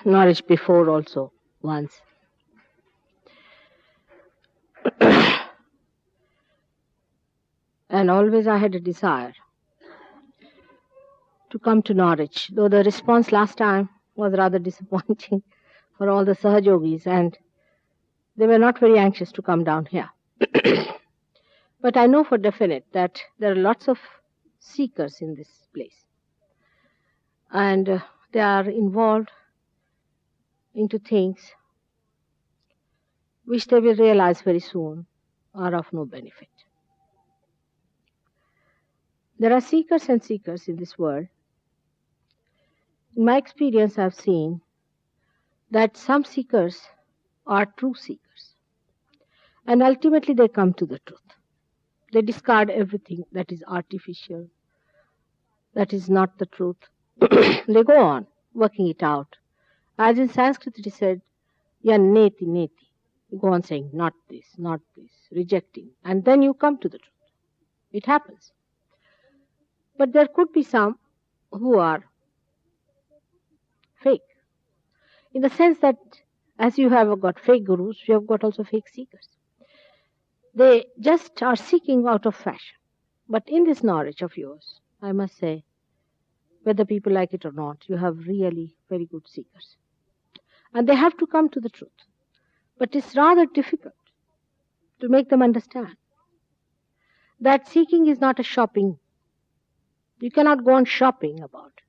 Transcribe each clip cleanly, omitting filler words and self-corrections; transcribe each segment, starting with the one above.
Norwich before also, once. And always I had a desire to come to Norwich, though the response last time was rather disappointing for all the Sahajogis, and they were not very anxious to come down here. But I know for definite that there are lots of seekers in this place. And they are involved into things which they will realize very soon are of no benefit. There are seekers and seekers in this world. In my experience, I've seen that some seekers are true seekers. And ultimately they come to the truth. They discard everything that is artificial, that is not the truth. They go on working it out. As in Sanskrit it is said, yan neti neti. You go on saying, not this, rejecting. And then you come to the truth. It happens. But there could be some who are fake. In the sense that as you have got fake gurus, you have got also fake seekers. They just are seeking out of fashion. But in this knowledge of yours, I must say, whether people like it or not, you have really very good seekers. And they have to come to the truth. But it's rather difficult to make them understand that seeking is not a shopping. You cannot go on shopping about it.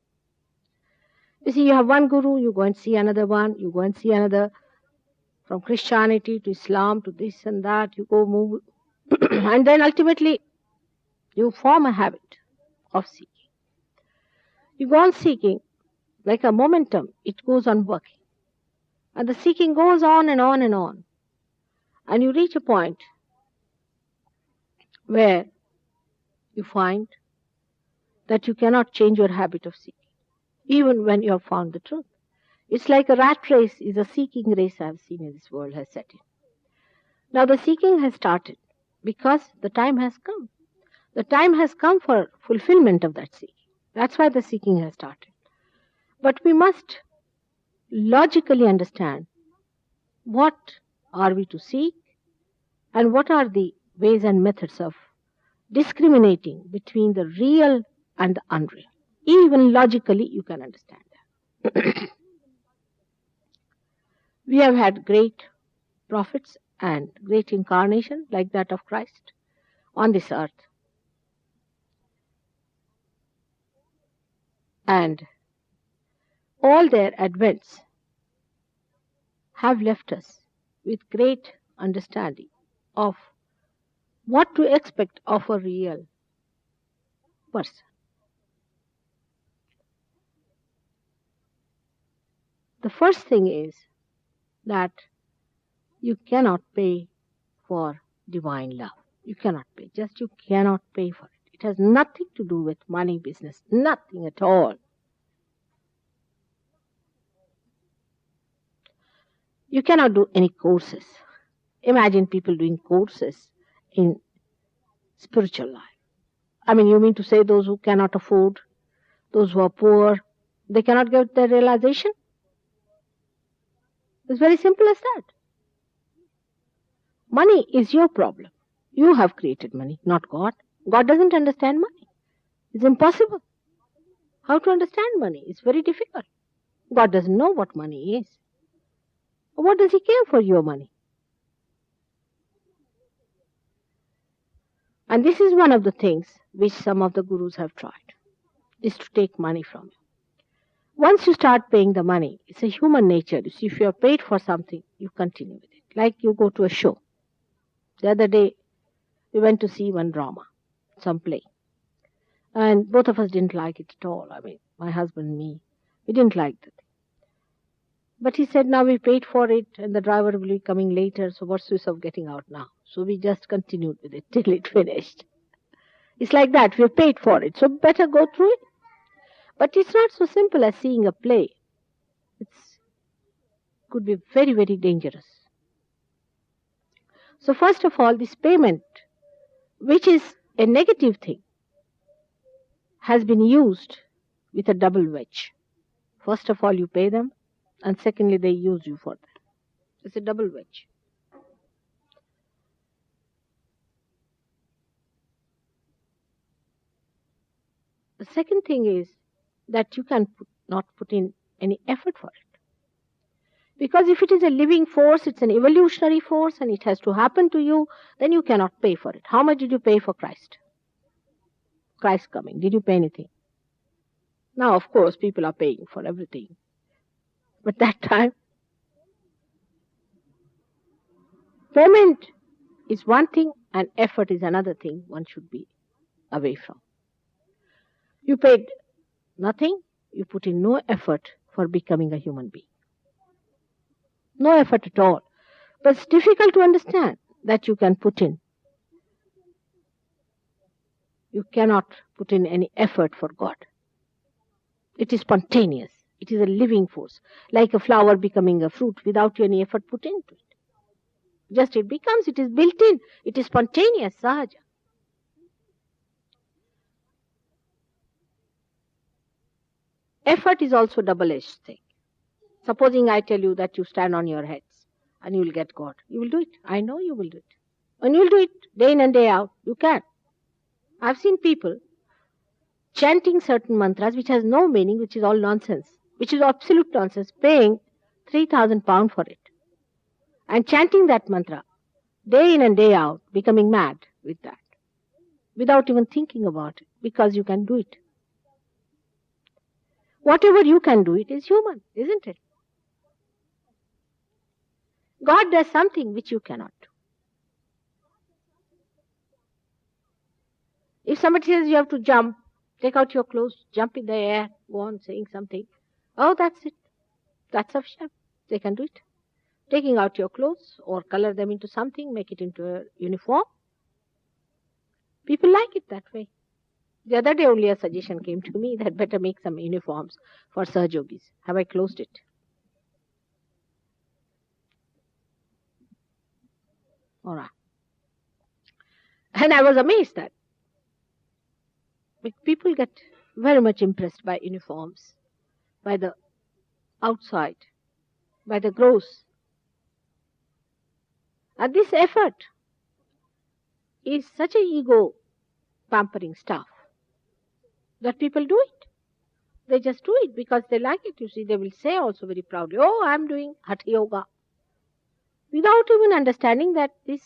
You see, you have one guru, you go and see another one, you go and see another. From Christianity to Islam to this and that, you go move. And then ultimately, you form a habit of seeking. You go on seeking like a momentum, it goes on working. And the seeking goes on and on and on. And you reach a point where you find that you cannot change your habit of seeking, even when you have found the truth. It's like a rat race is a seeking race I have seen in this world has set in. Now the seeking has started because the time has come. The time has come for fulfillment of that seeking. That's why the seeking has started. But we must logically understand what are we to seek and what are the ways and methods of discriminating between the real and the unreal. Even logically you can understand that. We have had great prophets and great incarnation like that of Christ on this earth. And all their advents have left us with great understanding of what to expect of a real person. The first thing is that you cannot pay for divine love. You cannot pay. Just you cannot pay for it. It has nothing to do with money business. Nothing at all. You cannot do any courses. Imagine people doing courses in spiritual life. I mean, you mean to say those who cannot afford, those who are poor, they cannot get their realization? It's very simple as that. Money is your problem. You have created money, not God. God doesn't understand money. It's impossible. How to understand money? It's very difficult. God doesn't know what money is. What does He care for your money? And this is one of the things which some of the gurus have tried, is to take money from you. Once you start paying the money, it's a human nature. You see, if you are paid for something, you continue with it. Like you go to a show. The other day, we went to see one drama, some play. And both of us didn't like it at all. I mean, my husband and me, we didn't like the thing. But he said, now we paid for it and the driver will be coming later, so what's the use of getting out now? So we just continued with it till it finished. It's like that, we paid for it, so better go through it. But it's not so simple as seeing a play. It could be very, very dangerous. So first of all, this payment, which is a negative thing, has been used with a double wedge. First of all, you pay them, and secondly, they use you for that. It's a double wedge. The second thing is that you can not put in any effort for it. Because if it is a living force, it's an evolutionary force and it has to happen to you, then you cannot pay for it. How much did you pay for Christ? Christ coming. Did you pay anything? Now, of course, people are paying for everything. But that time, payment is one thing and effort is another thing one should be away from. You paid nothing, you put in no effort for becoming a human being. No effort at all. But it's difficult to understand that you can put in. You cannot put in any effort for God. It is spontaneous. It is a living force, like a flower becoming a fruit without any effort put into it. Just it becomes, it is built in, it is spontaneous, sahaja. Effort is also a double-edged thing. Supposing I tell you that you stand on your heads and you will get God. You will do it. I know you will do it. And you will do it day in and day out. You can. I've seen people chanting certain mantras which has no meaning, which is all nonsense, which is absolute nonsense, paying £3,000 for it. And chanting that mantra day in and day out, becoming mad with that, without even thinking about it, because you can do it. Whatever you can do, it is human, isn't it? God does something which you cannot do. If somebody says you have to jump, take out your clothes, jump in the air, go on saying something, oh, that's it. That's sufficient. They can do it. Taking out your clothes or color them into something, make it into a uniform. People like it that way. The other day only a suggestion came to me that better make some uniforms for Sahajogis. Have I closed it? All right. And I was amazed that people get very much impressed by uniforms, by the outside, by the gross. And this effort is such a ego pampering stuff that people do it. They just do it because they like it. You see, they will say also very proudly, oh, I'm doing Hatha Yoga. Without even understanding that these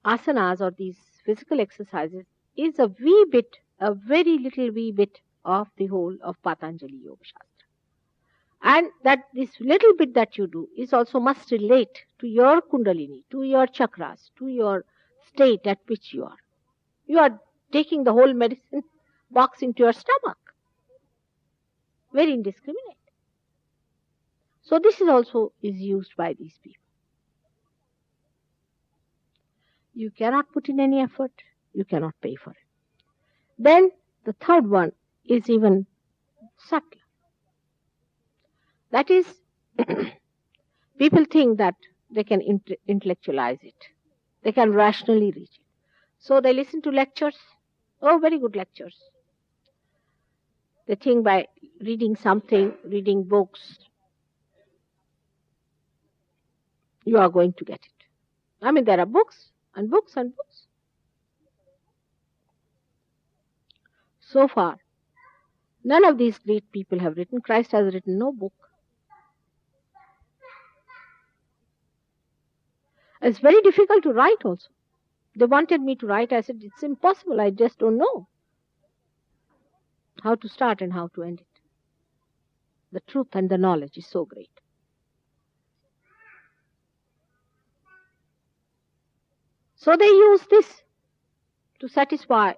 asanas or these physical exercises is a wee bit, a very little wee bit of the whole of Patanjali Yoga Shastra. And that this little bit that you do is also must relate to your kundalini, to your chakras, to your state at which you are. You are taking the whole medicine box into your stomach. Very indiscriminate. So this is also is used by these people. You cannot put in any effort. You cannot pay for it. Then the third one is even subtler. That is, people think that they can intellectualize it. They can rationally reach it. So they listen to lectures. Oh, very good lectures. They think by reading something, reading books, you are going to get it. I mean, there are books and books and books. So far, none of these great people have written. Christ has written no book. It's very difficult to write also. They wanted me to write. I said, it's impossible. I just don't know how to start and how to end it. The truth and the knowledge is so great. So they use this to satisfy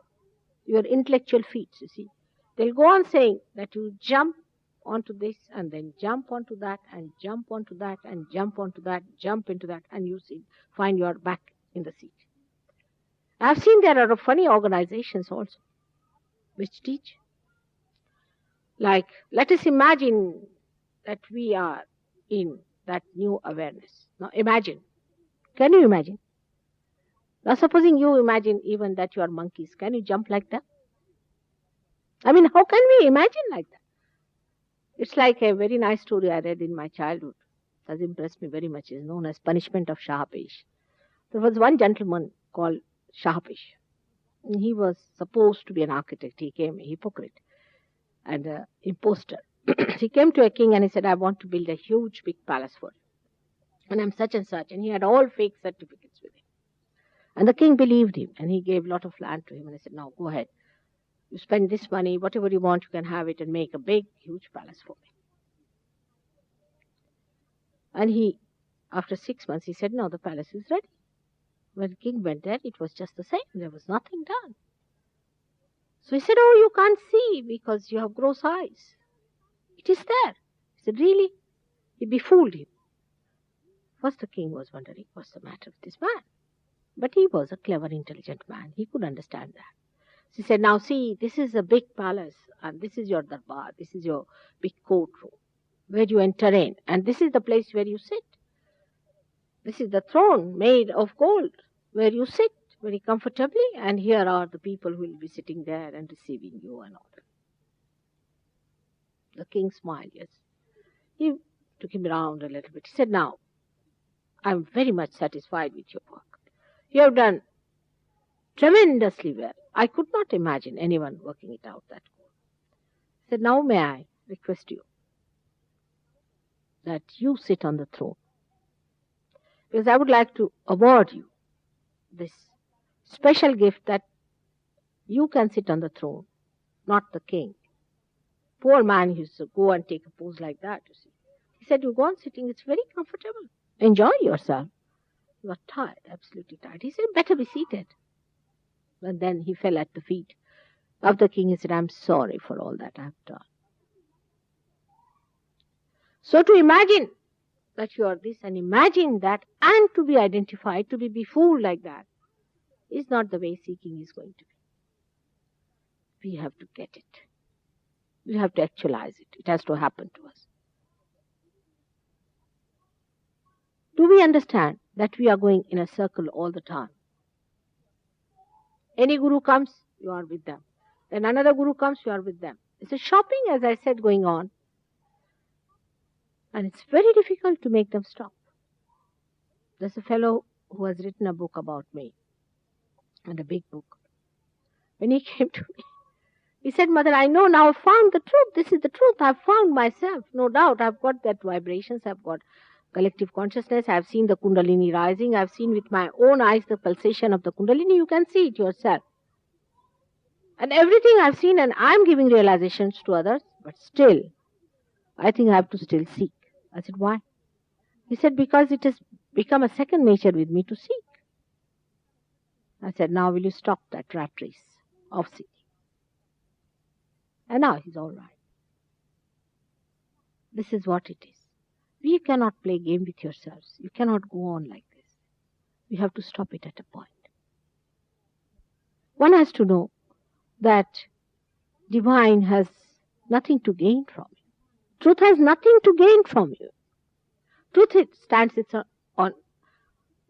your intellectual feats, you see. They'll go on saying that you jump onto this and then jump onto that and jump onto that and jump onto that, jump into that, and you see, find your back in the seat. I've seen there are funny organizations also which teach. Like, let us imagine that we are in that new awareness. Now imagine. Can you imagine? Now supposing you imagine even that you are monkeys. Can you jump like that? I mean, how can we imagine like that? It's like a very nice story I read in my childhood. It has impressed me very much. It's known as Punishment of Shahapesh. There was one gentleman called Shahapesh. He was supposed to be an architect. He came a hypocrite and an imposter. He came to a king and he said, I want to build a huge big palace for you. And I'm such and such. And he had all fake certificates with him. And the king believed him and he gave a lot of land to him. And he said, now go ahead. You spend this money, whatever you want, you can have it and make a big, huge palace for me. And he, after 6 months, he said, no, the palace is ready. When the king went there, it was just the same. There was nothing done. So he said, oh, you can't see because you have gross eyes. It is there. He said, really? He befooled him. First the king was wondering, what's the matter with this man? But he was a clever, intelligent man. He could understand that. So he said, now see, this is a big palace, and this is your darbar, this is your big courtroom, where you enter in, and this is the place where you sit. This is the throne made of gold, where you sit very comfortably, and here are the people who will be sitting there and receiving you and all. The king smiled, yes. He took him around a little bit. He said, now, I'm very much satisfied with your work. You have done tremendously well. I could not imagine anyone working it out that good. He said, now may I request you that you sit on the throne, because I would like to award you this special gift that you can sit on the throne, not the king. Poor man used to go and take a pose like that, you see. He said, you go on sitting, it's very comfortable. Enjoy yourself. You are tired, absolutely tired. He said, better be seated. And then he fell at the feet of the king. He said, I'm sorry for all that I have done. So to imagine that you are this and imagine that and to be identified, to be befooled like that, is not the way seeking is going to be. We have to get it. We have to actualize it. It has to happen to us. Do we understand that we are going in a circle all the time? Any guru comes, you are with them. Then another guru comes, you are with them. It's a shopping, as I said, going on. And it's very difficult to make them stop. There's a fellow who has written a book about me, and a big book. When he came to me, he said, Mother, I know now, I've found the truth. This is the truth. I've found myself. No doubt, I've got that vibrations. I've got collective consciousness. I've seen the Kundalini rising. I've seen with my own eyes the pulsation of the Kundalini. You can see it yourself. And everything I've seen, and I'm giving realizations to others, but still, I think I have to still seek. I said, why? He said, because it has become a second nature with me to seek. I said, now will you stop that rat race of seeking? And now he's all right. This is what it is. We cannot play game with yourselves. You cannot go on like this. You have to stop it at a point. One has to know that divine has nothing to gain from you. Truth has nothing to gain from you. Truth stands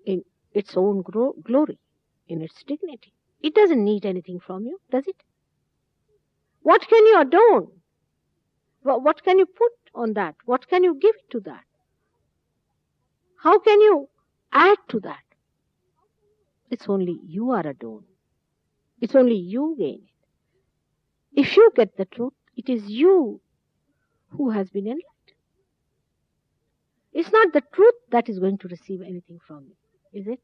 in its own glory, in its dignity. It doesn't need anything from you, does it? What can you adorn? What can you put on that? What can you give to that? How can you add to that? It's only you are adorned. It's only you gain it. If you get the truth, it is you who has been enlightened. It's not the truth that is going to receive anything from you, is it?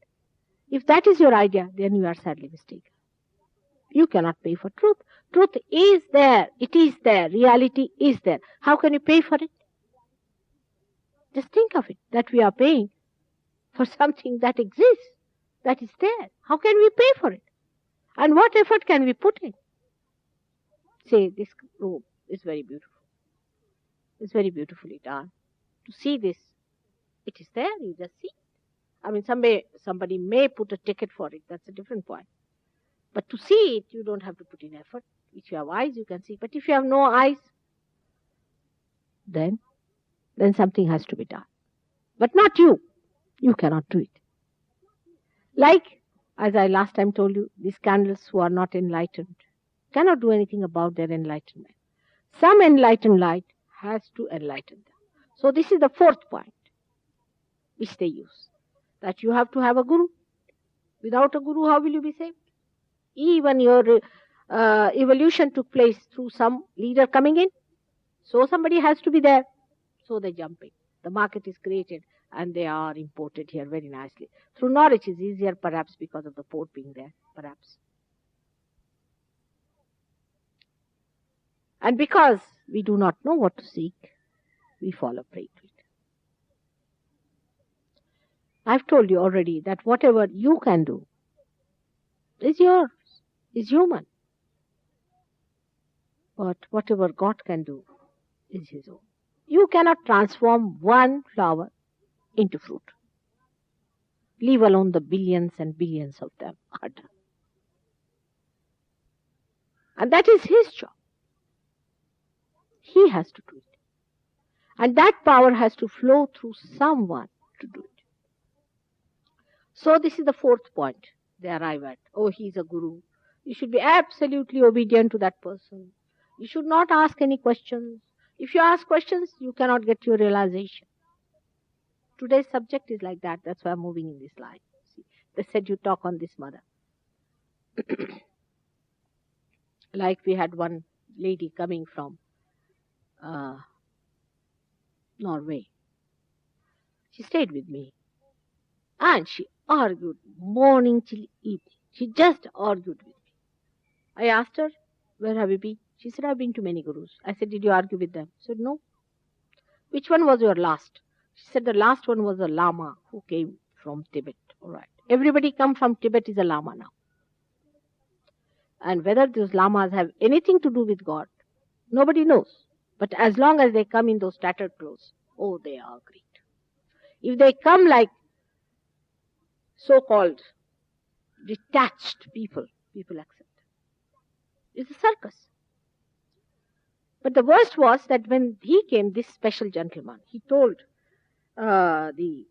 If that is your idea, then you are sadly mistaken. You cannot pay for truth. Truth is there. It is there. Reality is there. How can you pay for it? Just think of it, that we are paying for something that exists, that is there. How can we pay for it? And what effort can we put in? Say, this room is very beautiful. It's very beautifully done. To see this, it is there, you just see it. I mean, somebody may put a ticket for it, that's a different point. But to see it, you don't have to put in effort. If you have eyes, you can see. But if you have no eyes, then something has to be done. But not you. You cannot do it. Like, as I last time told you, these candles who are not enlightened cannot do anything about their enlightenment. Some enlightened light has to enlighten them. So this is the fourth point which they use, that you have to have a guru. Without a guru, how will you be saved? Even your evolution took place through some leader coming in. So somebody has to be there. So they jump in. The market is created and they are imported here very nicely. Through Norwich is easier perhaps because of the port being there, perhaps. And because we do not know what to seek, we fall a prey to it. I've told you already that whatever you can do is yours, is human. But whatever God can do is His own. You cannot transform one flower into fruit, leave alone the billions and billions of them are done. And that is His job. He has to do it. And that power has to flow through someone to do it. So this is the fourth point they arrive at. Oh, he's a guru. You should be absolutely obedient to that person. You should not ask any questions. If you ask questions, you cannot get your realization. Today's subject is like that. That's why I'm moving in this line. See, they said you talk on this, mother. Like we had one lady coming from Norway. She stayed with me. And she argued morning till evening. She just argued with me. I asked her, where have you been? She said, I've been to many gurus. I said, did you argue with them? She said, no. Which one was your last? She said, the last one was a Lama who came from Tibet. All right. Everybody come from Tibet is a Lama now. And whether those Lamas have anything to do with God, nobody knows. But as long as they come in those tattered clothes, oh, they are great. If they come like so-called detached people, people accept. It's a circus. But the worst was that when he came, this special gentleman, he told the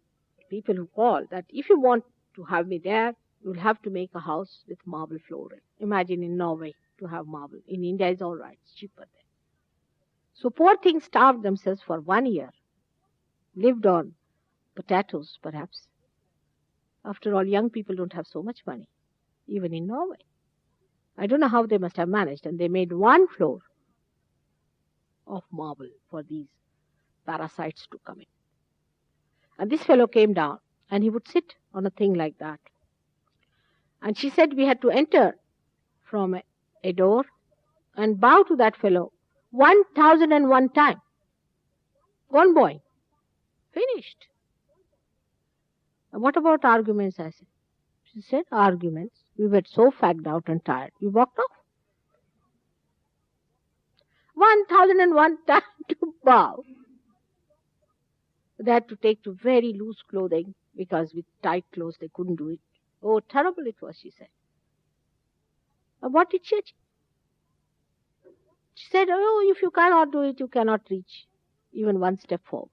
people who called that if you want to have me there, you'll have to make a house with marble flooring. Imagine in Norway to have marble. In India it's all right, it's cheaper there. So poor things starved themselves for 1 year, lived on potatoes perhaps. After all, young people don't have so much money, even in Norway. I don't know how they must have managed, and they made one floor of marble for these parasites to come in. And this fellow came down, and he would sit on a thing like that. And she said we had to enter from a door and bow to that fellow 1,001 times. Gone boy. Finished. And what about arguments, I said? She said, arguments. We were so fagged out and tired. We walked off. 1,001 times to bow. They had to take to very loose clothing because with tight clothes they couldn't do it. Oh, terrible it was, she said. And what did she achieve? She said, oh, if you cannot do it, you cannot reach even one step forward.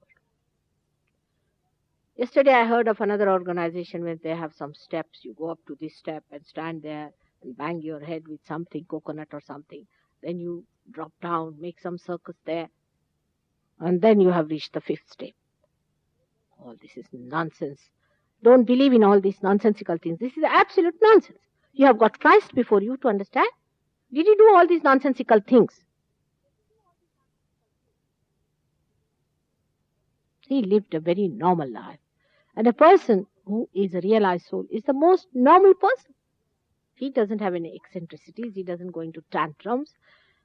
Yesterday I heard of another organization where they have some steps. You go up to this step and stand there and bang your head with something, coconut or something. Then you drop down, make some circus there. And then you have reached the fifth step. All this is nonsense. Don't believe in all these nonsensical things. This is absolute nonsense. You have got Christ before you to understand. Did you do all these nonsensical things? He lived a very normal life. And a person who is a realized soul is the most normal person. He doesn't have any eccentricities. He doesn't go into tantrums.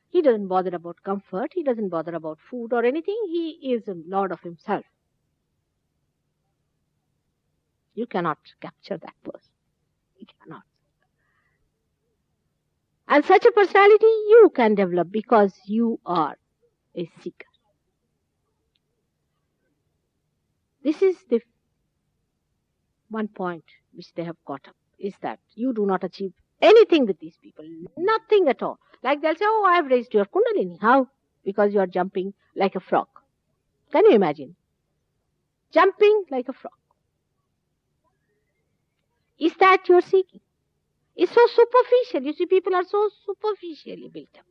He doesn't bother about comfort. He doesn't bother about food or anything. He is a lord of himself. You cannot capture that person. You cannot. And such a personality you can develop because you are a seeker. This is the one point which they have got up, is that you do not achieve anything with these people, nothing at all. Like they'll say, oh, I have raised your kundalini. How? Because you are jumping like a frog. Can you imagine? Jumping like a frog. Is that your seeking? It's so superficial. You see, people are so superficially built up.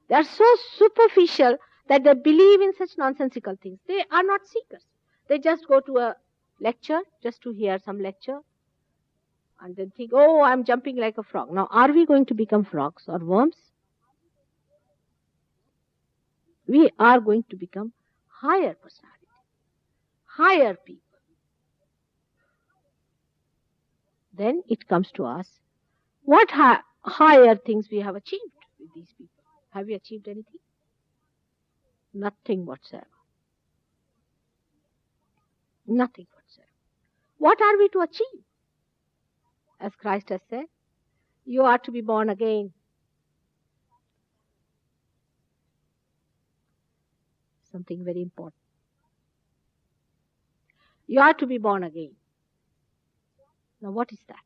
They are so superficial that they believe in such nonsensical things. They are not seekers. They just go to a lecture just to hear some lecture and then think, oh, I'm jumping like a frog. Now, are we going to become frogs or worms? We are going to become higher personality, higher people. Then it comes to us, what higher things we have achieved with these people. Have we achieved anything? Nothing whatsoever. Nothing whatsoever. What are we to achieve? As Christ has said, you are to be born again. Something very important. You are to be born again. Now what is that?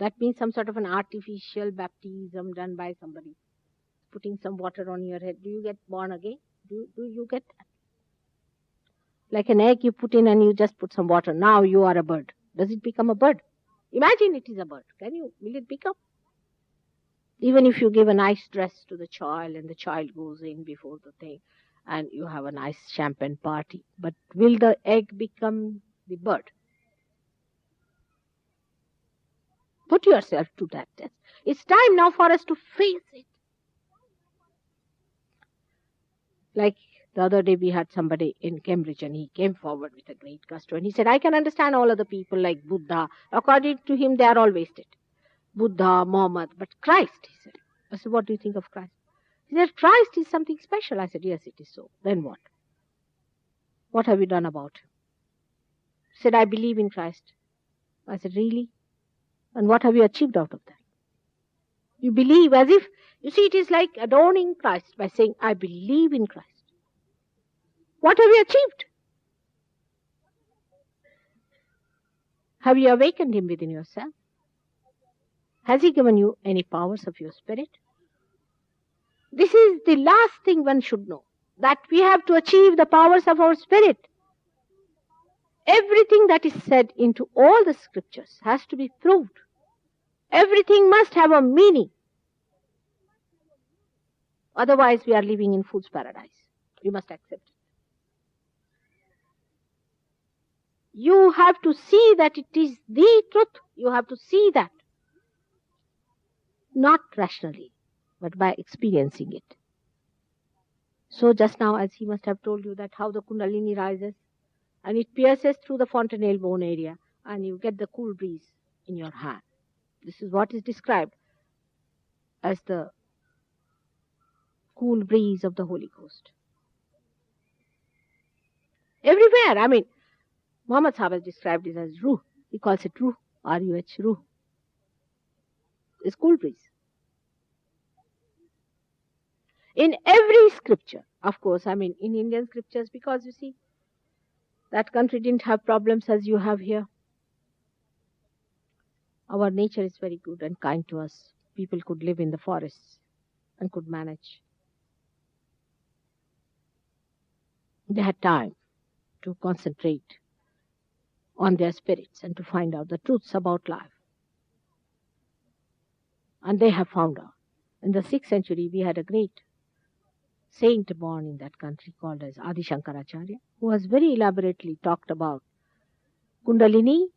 That means some sort of an artificial baptism done by somebody, putting some water on your head. Do you get born again? Do you get that? Like an egg you put in and you just put some water. Now you are a bird. Does it become a bird? Imagine it is a bird. Will it become? Even if you give a nice dress to the child and the child goes in before the thing and you have a nice champagne party. But will the egg become the bird? Put yourself to that test. It's time now for us to face it. Like the other day we had somebody in Cambridge and he came forward with a great gusto and he said, I can understand all other people like Buddha. According to him, they are all wasted. Buddha, Muhammad, but Christ, he said. I said, what do you think of Christ? He said, Christ is something special. I said, yes, it is so. Then what? What have you done about him? He said, I believe in Christ. I said, really? And what have you achieved out of that? You believe as if, you see, it is like adorning Christ by saying, I believe in Christ. What have you achieved? Have you awakened him within yourself? Has he given you any powers of your spirit? This is the last thing one should know, that we have to achieve the powers of our spirit. Everything that is said into all the scriptures has to be proved. Everything must have a meaning. Otherwise, we are living in fool's paradise. We must accept it. You have to see that it is the truth. You have to see that. Not rationally, but by experiencing it. So just now, as he must have told you that how the Kundalini rises and it pierces through the fontanelle bone area and you get the cool breeze in your hand. This is what is described as the cool breeze of the Holy Ghost. Everywhere, Muhammad Sahib has described it as Ruh. He calls it Ruh, R-U-H, Ruh. It's cool breeze. In every scripture, of course, in Indian scriptures, because you see, that country didn't have problems as you have here. Our nature is very good and kind to us. People could live in the forests and could manage. They had time to concentrate on their spirits and to find out the truths about life. And they have found out. In the 6th century, we had a great saint born in that country called as Adi Shankaracharya, who has very elaborately talked about Kundalini,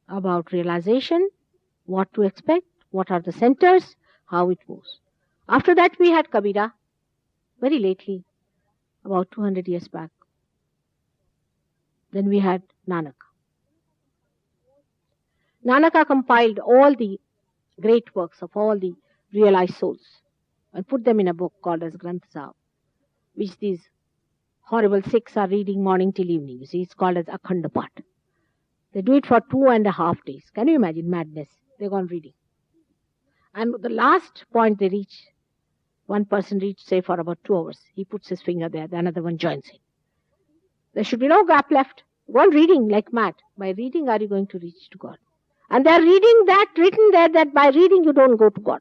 about realization, what to expect, what are the centers, how it moves. After that, we had Kabira, very lately, about 200 years back. Then we had Nanak. Nanaka compiled all the great works of all the realized souls and put them in a book called as Granth Sahib, which these horrible Sikhs are reading morning till evening. You see, it's called as Akhand Path. They do it for 2.5 days. Can you imagine madness? They're gone reading. And the last point they reach, one person reached, say, for about 2 hours. He puts his finger there, the another one joins in. There should be no gap left. Go on reading like mad. By reading are you going to reach to God? And they're reading that, written there, that by reading you don't go to God.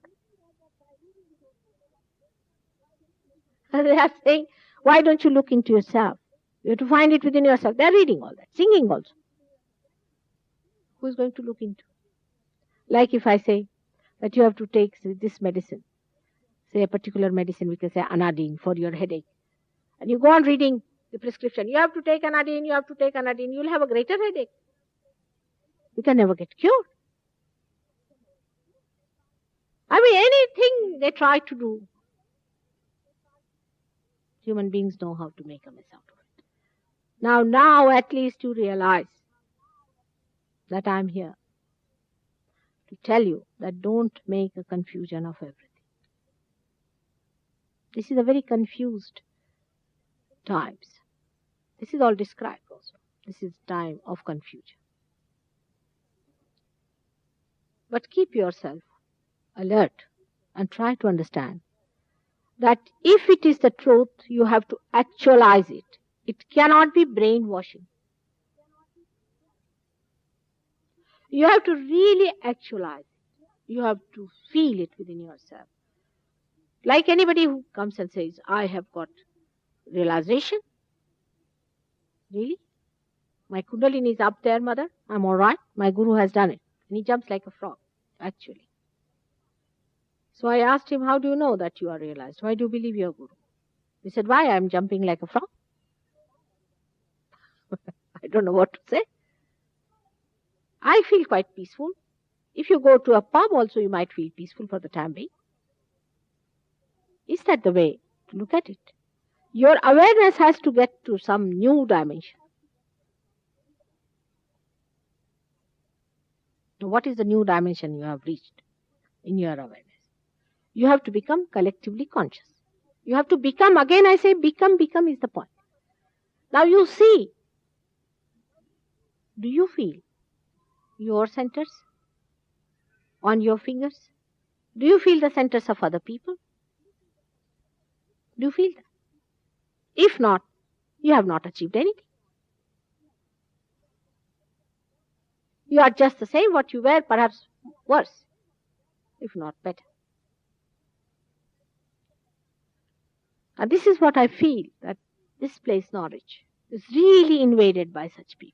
And they are saying, why don't you look into yourself? You have to find it within yourself. They're reading all that, singing also. Who is going to look into? Like if I say that you have to take this medicine say a particular medicine, we can say Anadine for your headache. And you go on reading the prescription. You have to take Anadine, you have to take Anadine. You'll have a greater headache. You can never get cured. I mean, anything they try to do, human beings know how to make a mess out of it. Now at least you realize that I'm here to tell you that don't make a confusion of everything. This is a very confused times. This is all described also. This is time of confusion. But keep yourself alert and try to understand that if it is the truth, you have to actualize it. It cannot be brainwashing. You have to really actualize it. You have to feel it within yourself. Like anybody who comes and says, I have got realization. Really? My Kundalini is up there, mother. I'm all right. My Guru has done it. And he jumps like a frog, actually. So I asked him, how do you know that you are realized? Why do you believe your Guru? He said, why I'm jumping like a frog? I don't know what to say. I feel quite peaceful. If you go to a pub also, you might feel peaceful for the time being. Is that the way to look at it? Your awareness has to get to some new dimension. Now, what is the new dimension you have reached in your awareness? You have to become collectively conscious. You have to become, again I say become is the point. Now you see, do you feel your centers on your fingers? Do you feel the centers of other people? Do you feel that? If not, you have not achieved anything. You are just the same what you were, perhaps worse, if not better. And this is what I feel, that this place, Norwich, is really invaded by such people.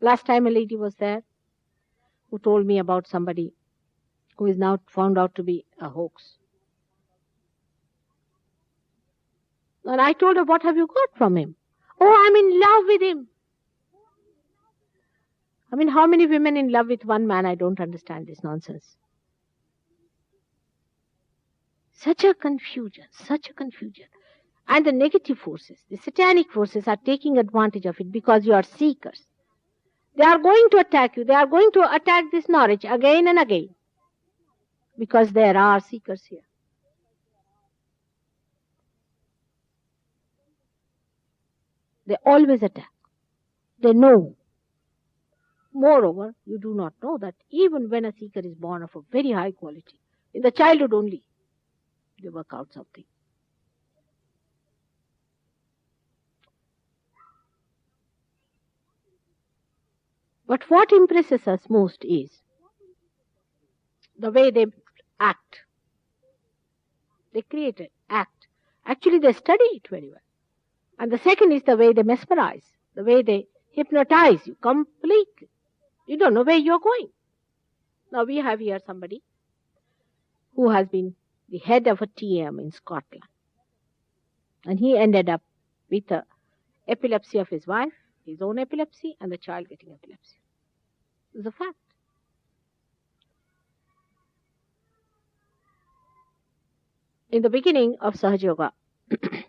Last time a lady was there who told me about somebody who is now found out to be a hoax. And I told her, what have you got from him? Oh, I'm in love with him. I mean, how many women in love with one man? I don't understand this nonsense. Such a confusion, such a confusion. And the negative forces, the satanic forces are taking advantage of it because you are seekers. They are going to attack you. They are going to attack this knowledge again and again. Because there are seekers here. They always attack. They know. Moreover, you do not know that even when a seeker is born of a very high quality, in the childhood only, they work out something. But what impresses us most is the way they act. They create an act. Actually, they study it very well. And the second is the way they mesmerize, the way they hypnotize you completely. You don't know where you're going. Now we have here somebody who has been the head of a TM in Scotland. And he ended up with the epilepsy of his wife, his own epilepsy, and the child getting epilepsy. It's a fact. In the beginning of Sahaja Yoga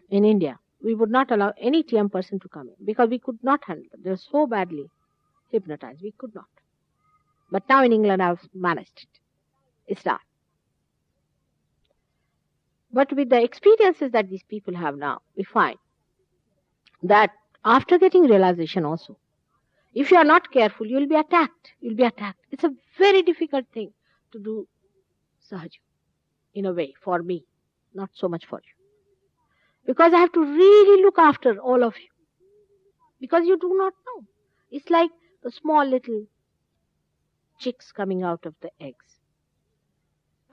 in India, we would not allow any TM person to come in because we could not handle them. They were so badly hypnotized, we could not. But now in England, I've managed it. It's done. But with the experiences that these people have now, we find that after getting realization also, if you are not careful, you will be attacked. You will be attacked. It's a very difficult thing to do Sahaja, in a way, for me, not so much for you. Because I have to really look after all of you. Because you do not know. It's like the small little chicks coming out of the eggs.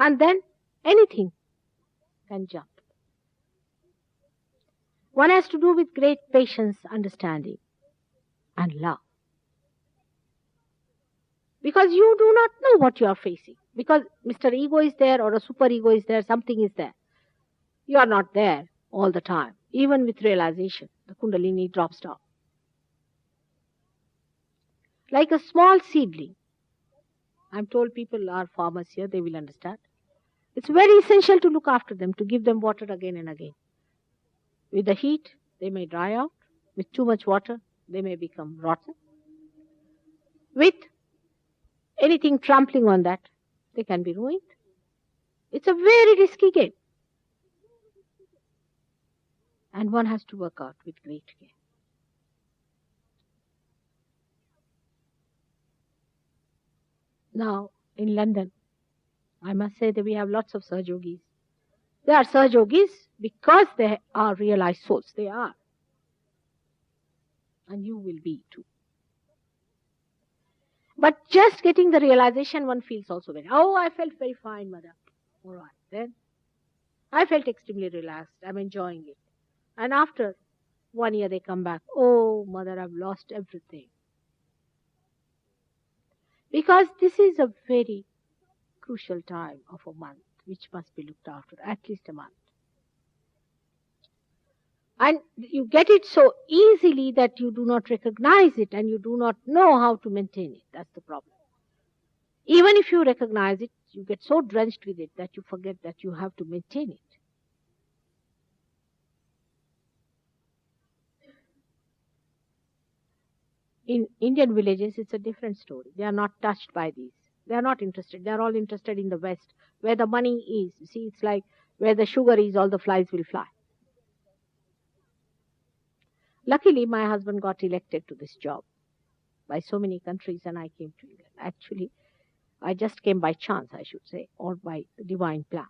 And then anything can jump. One has to do with great patience, understanding, and love. Because you do not know what you are facing. Because Mr. Ego is there or a super ego is there, something is there. You are not there all the time. Even with realization, the Kundalini drops down. Like a small seedling. I'm told people are farmers here, they will understand. It's very essential to look after them, to give them water again and again. With the heat, they may dry out. With too much water, they may become rotten. With anything trampling on that, they can be ruined. It's a very risky game. And one has to work out with great care. Now, in London, I must say that we have lots of Sahajogis. They are Sahajogis because they are realized souls. They are. And you will be too. But just getting the realization, one feels also very, I felt very fine, mother. All right, then. I felt extremely relaxed. I'm enjoying it. And after 1 year, they come back. Oh, mother, I've lost everything. Because this is a very crucial time of a month which must be looked after, at least a month. And you get it so easily that you do not recognize it and you do not know how to maintain it. That's the problem. Even if you recognize it, you get so drenched with it that you forget that you have to maintain it. In Indian villages, it's a different story. They are not touched by these. They are not interested. They are all interested in the West, where the money is. You see, it's like where the sugar is, all the flies will fly. Luckily, my husband got elected to this job by so many countries, and I came to England. Actually, I just came by chance, I should say, or by divine plan.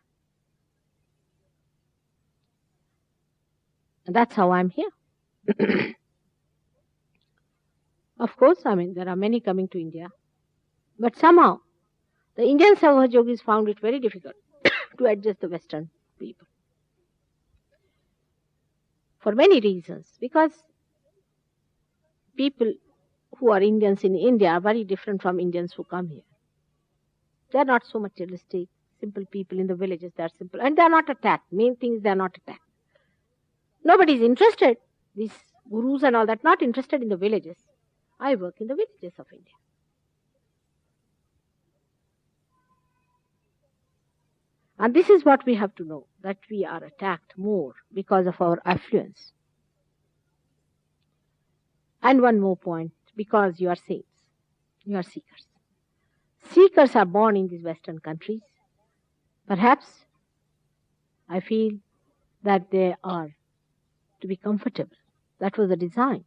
And that's how I'm here. Of course, there are many coming to India, but somehow the Indian Sahajogis found it very difficult to adjust the Western people. For many reasons, because people who are Indians in India are very different from Indians who come here. They are not so materialistic, simple people in the villages, they are simple, and they are not attacked. Main thing is they are not attacked. Nobody is interested, these gurus and all that, not interested in the villages. I work in the villages of India. And this is what we have to know, that we are attacked more because of our affluence. And one more point, because you are saints, you are seekers. Seekers are born in these Western countries. Perhaps I feel that they are to be comfortable. That was the design.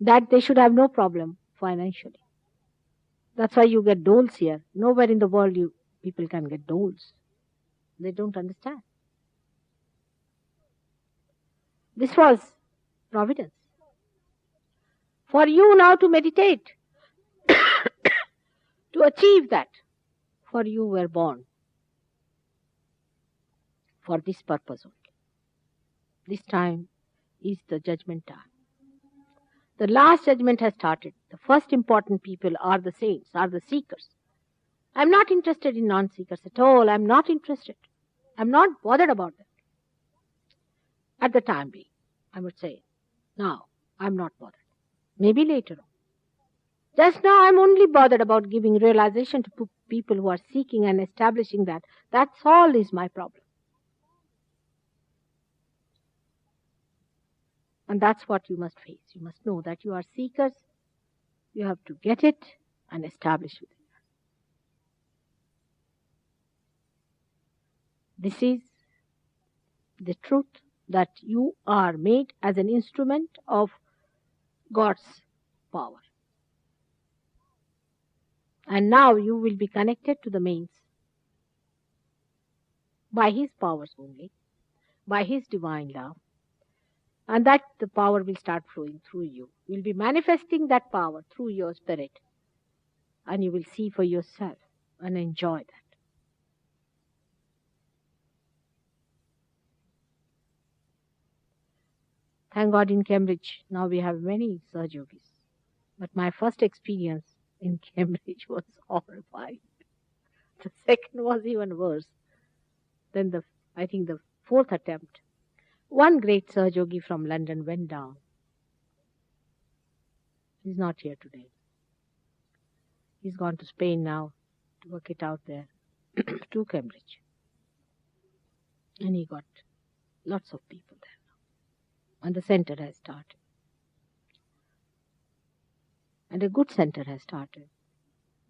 That they should have no problem financially. That's why you get doles here. Nowhere in the world people can get doles. They don't understand. This was providence. For you now to meditate, to achieve that, for you were born for this purpose only. This time is the judgment time. The last judgment has started. The first important people are the saints, are the seekers. I'm not interested in non-seekers at all. I'm not interested. I'm not bothered about them. At the time being, I would say, now, I'm not bothered. Maybe later on. Just now, I'm only bothered about giving realization to people who are seeking and establishing that. That's all is my problem. And that's what you must face. You must know that you are seekers. You have to get it and establish with it. This is the truth, that you are made as an instrument of God's power. And now you will be connected to the mains by His powers only, by His divine love. And that the power will start flowing through you. You'll be manifesting that power through your spirit. And you will see for yourself and enjoy that. Thank God in Cambridge, now we have many Sahajogis. But my first experience in Cambridge was horrifying. The second was even worse. Then I think the fourth attempt. One great Sahajogi from London went down. He's not here today. He's gone to Spain now to work it out there, to Cambridge. And he got lots of people there now. And the center has started. And a good center has started.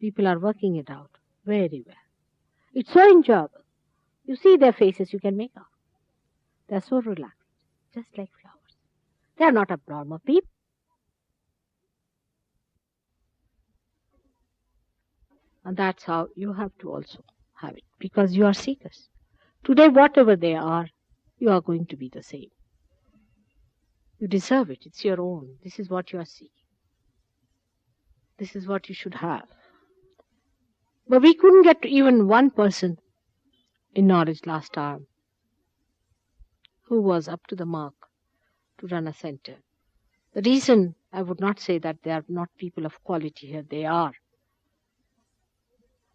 People are working it out very well. It's so enjoyable. You see their faces, you can make out. They're so relaxed, just like flowers. They're not abnormal people. And that's how you have to also have it, because you are seekers. Today, whatever they are, you are going to be the same. You deserve it. It's your own. This is what you are seeking. This is what you should have. But we couldn't get to even one person in Norwich last time who was up to the mark to run a center. The reason I would not say that they are not people of quality here, they are.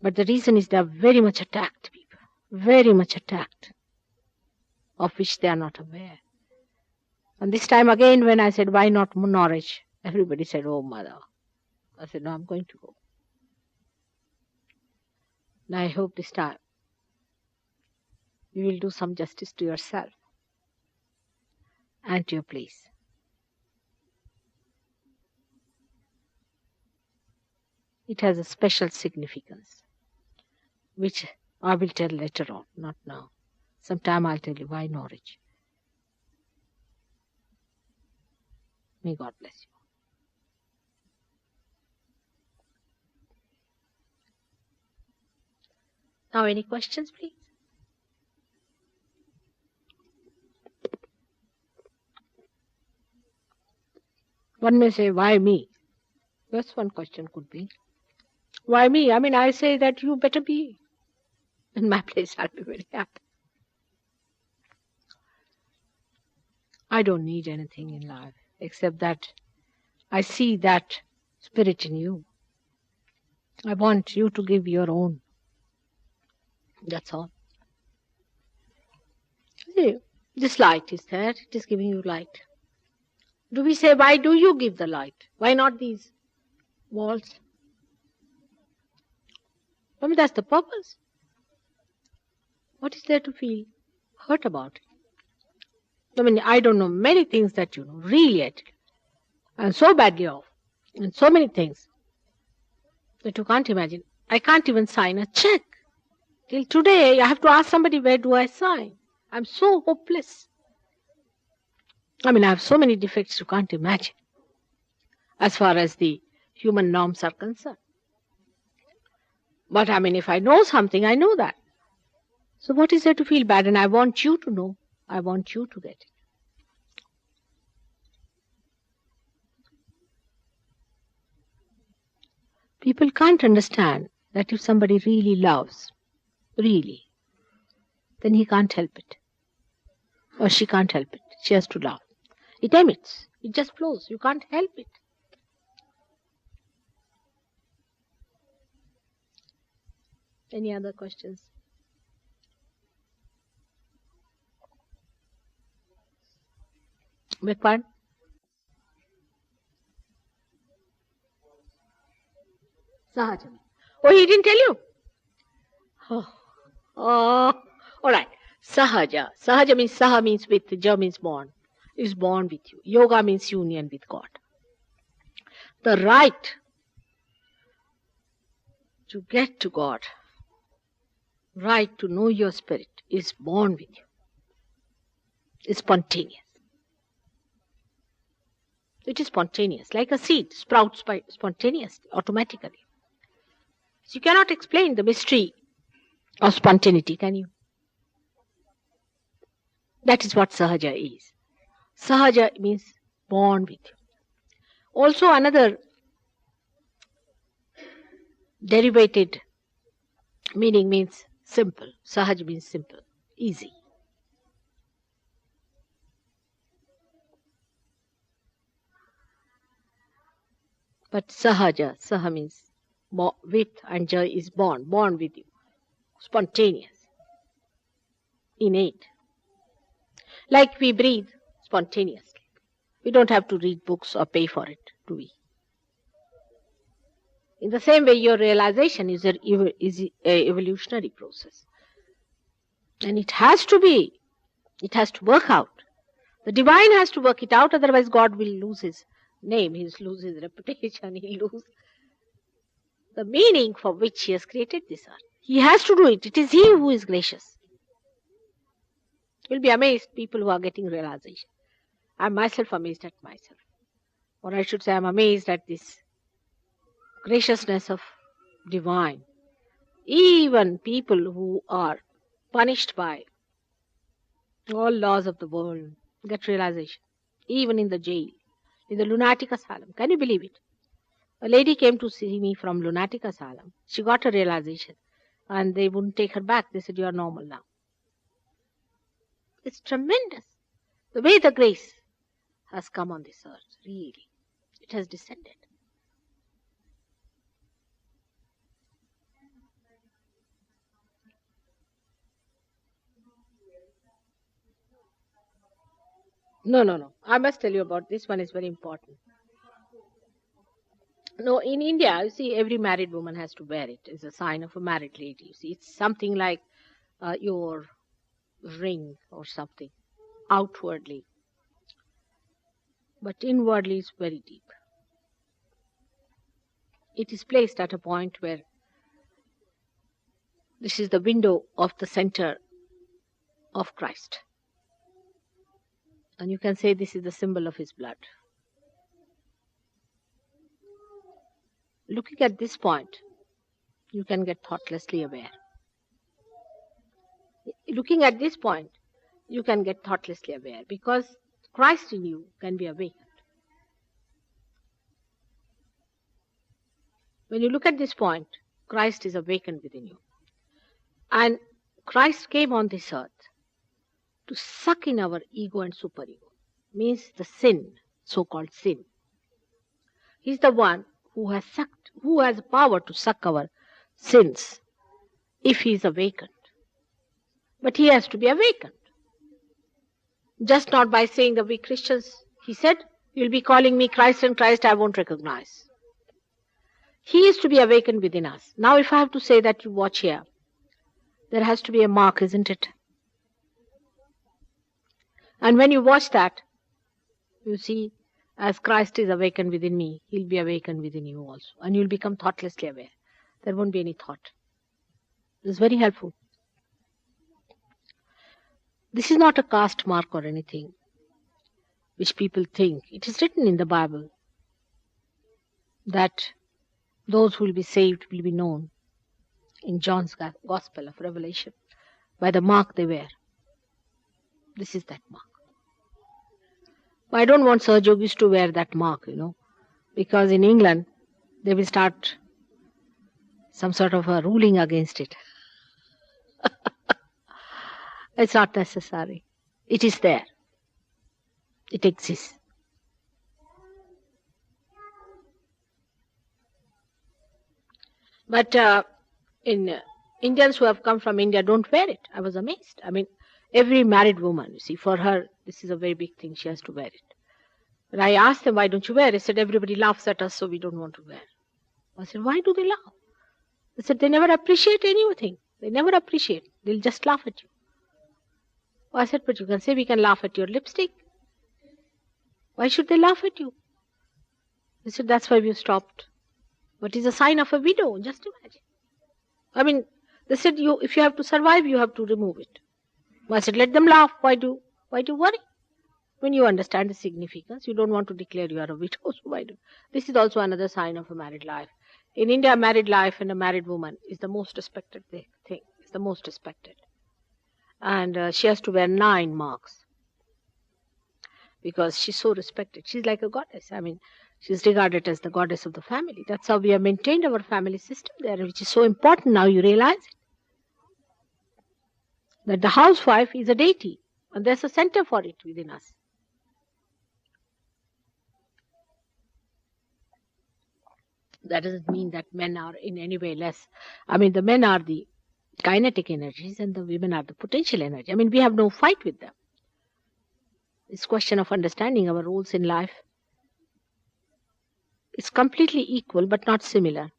But the reason is they are very much attacked people, very much attacked, of which they are not aware. And this time again when I said, why not Norwich? Everybody said, oh mother. I said, no, I'm going to go. And I hope this time you will do some justice to yourself and to your place. It has a special significance, which I will tell later on, not now. Sometime I'll tell you why Norwich. May God bless you. Now, any questions, please? One may say, why me? That's one question could be. Why me? I mean, I say that you better be in my place. I'll be very happy. I don't need anything in life except that I see that spirit in you. I want you to give your own. That's all. See, this light is there. It is giving you light. Do we say, why do you give the light? Why not these walls? I mean, that's the purpose. What is there to feel hurt about it? I mean, I don't know many things that you know, really. I'm so badly off. And so many things that you can't imagine. I can't even sign a check. Till today, I have to ask somebody, where do I sign? I'm so hopeless. I mean, I have so many defects you can't imagine, as far as the human norms are concerned. But I mean, if I know something, I know that. So what is there to feel bad? And I want you to know. I want you to get it. People can't understand that if somebody really loves, really, then he can't help it. Or she can't help it. She has to love. It emits. It just flows. You can't help it. Any other questions? Beg pardon? Sahajami. Oh, he didn't tell you? Oh, all right. Sahaja. Sahaja means Saha means with, Ja means born. Is born with you. Yoga means union with God. The right to get to God, right to know your spirit, is born with you. It's spontaneous. It is spontaneous, like a seed sprouts by spontaneously, automatically. So you cannot explain the mystery of spontaneity, can you? That is what Sahaja is. Sahaja means born with you. Also another derivated meaning means simple. Sahaj means simple, easy. But Sahaja, Saha means with, and Ja is born with you. spontaneous, innate. Like we breathe spontaneously. We don't have to read books or pay for it, do we? In the same way, your realization is an evolutionary process. And it has to be. It has to work out. The divine has to work it out, otherwise God will lose his name, he'll lose his reputation, he'll lose the meaning for which he has created this earth. He has to do it. It is he who is gracious. You'll be amazed, people who are getting realization. I'm myself amazed at myself. Or I should say, I'm amazed at this graciousness of divine. Even people who are punished by all laws of the world get realization. Even in the jail, in the lunatic asylum. Can you believe it? A lady came to see me from lunatic asylum. She got a realization and they wouldn't take her back. They said, you are normal now. It's tremendous. The way the grace has come on this earth, really. It has descended. No. I must tell you about this one. Is very important. No, in India, you see, every married woman has to wear it. It's a sign of a married lady. You see, it's something like your ring or something outwardly, but inwardly it's very deep. It is placed at a point where this is the window of the center of Christ. And you can say this is the symbol of his blood. Looking at this point, you can get thoughtlessly aware. Looking at this point, you can get thoughtlessly aware because Christ in you can be awakened. When you look at this point, Christ is awakened within you. And Christ came on this earth to suck in our ego and superego. Means the sin, so-called sin. He's the one who has power to suck our sins if he is awakened. But he has to be awakened. Just not by saying that we Christians, he said, you'll be calling me Christ and Christ I won't recognize. He is to be awakened within us. Now if I have to say that you watch here, there has to be a mark, isn't it? And when you watch that, you see, as Christ is awakened within me, he'll be awakened within you also. And you'll become thoughtlessly aware. There won't be any thought. This is very helpful. This is not a caste mark or anything which people think. It is written in the Bible that those who will be saved will be known in John's Gospel of Revelation by the mark they wear. This is that mark. I don't want Sahajogis to wear that mark, because in England they will start some sort of a ruling against it. It's not necessary. It is there. It exists. But in Indians who have come from India don't wear it. I was amazed. I mean, every married woman, you see, for her, this is a very big thing. She has to wear it. But I asked them, why don't you wear it? They said, everybody laughs at us, so we don't want to wear. I said, why do they laugh? They said, they never appreciate anything. They never appreciate. They'll just laugh at you. I said, but you can say we can laugh at your lipstick. Why should they laugh at you? They said, that's why we stopped. What is a sign of a widow? Just imagine. I mean, they said, if you have to survive, you have to remove it. I said, let them laugh. Why do you worry? When you understand the significance, you don't want to declare you are a widow, so why do? This is also another sign of a married life. In India, a married life and a married woman is the most respected thing. It's the most respected. And she has to wear 9 marks because she's so respected. She's like a goddess. I mean, she's regarded as the goddess of the family. That's how we have maintained our family system there, which is so important now you realize it. That the housewife is a deity and there's a center for it within us. That doesn't mean that men are in any way less. I mean, the men are the kinetic energies and the women are the potential energy. I mean, we have no fight with them. It's question of understanding our roles in life. It's completely equal but not similar.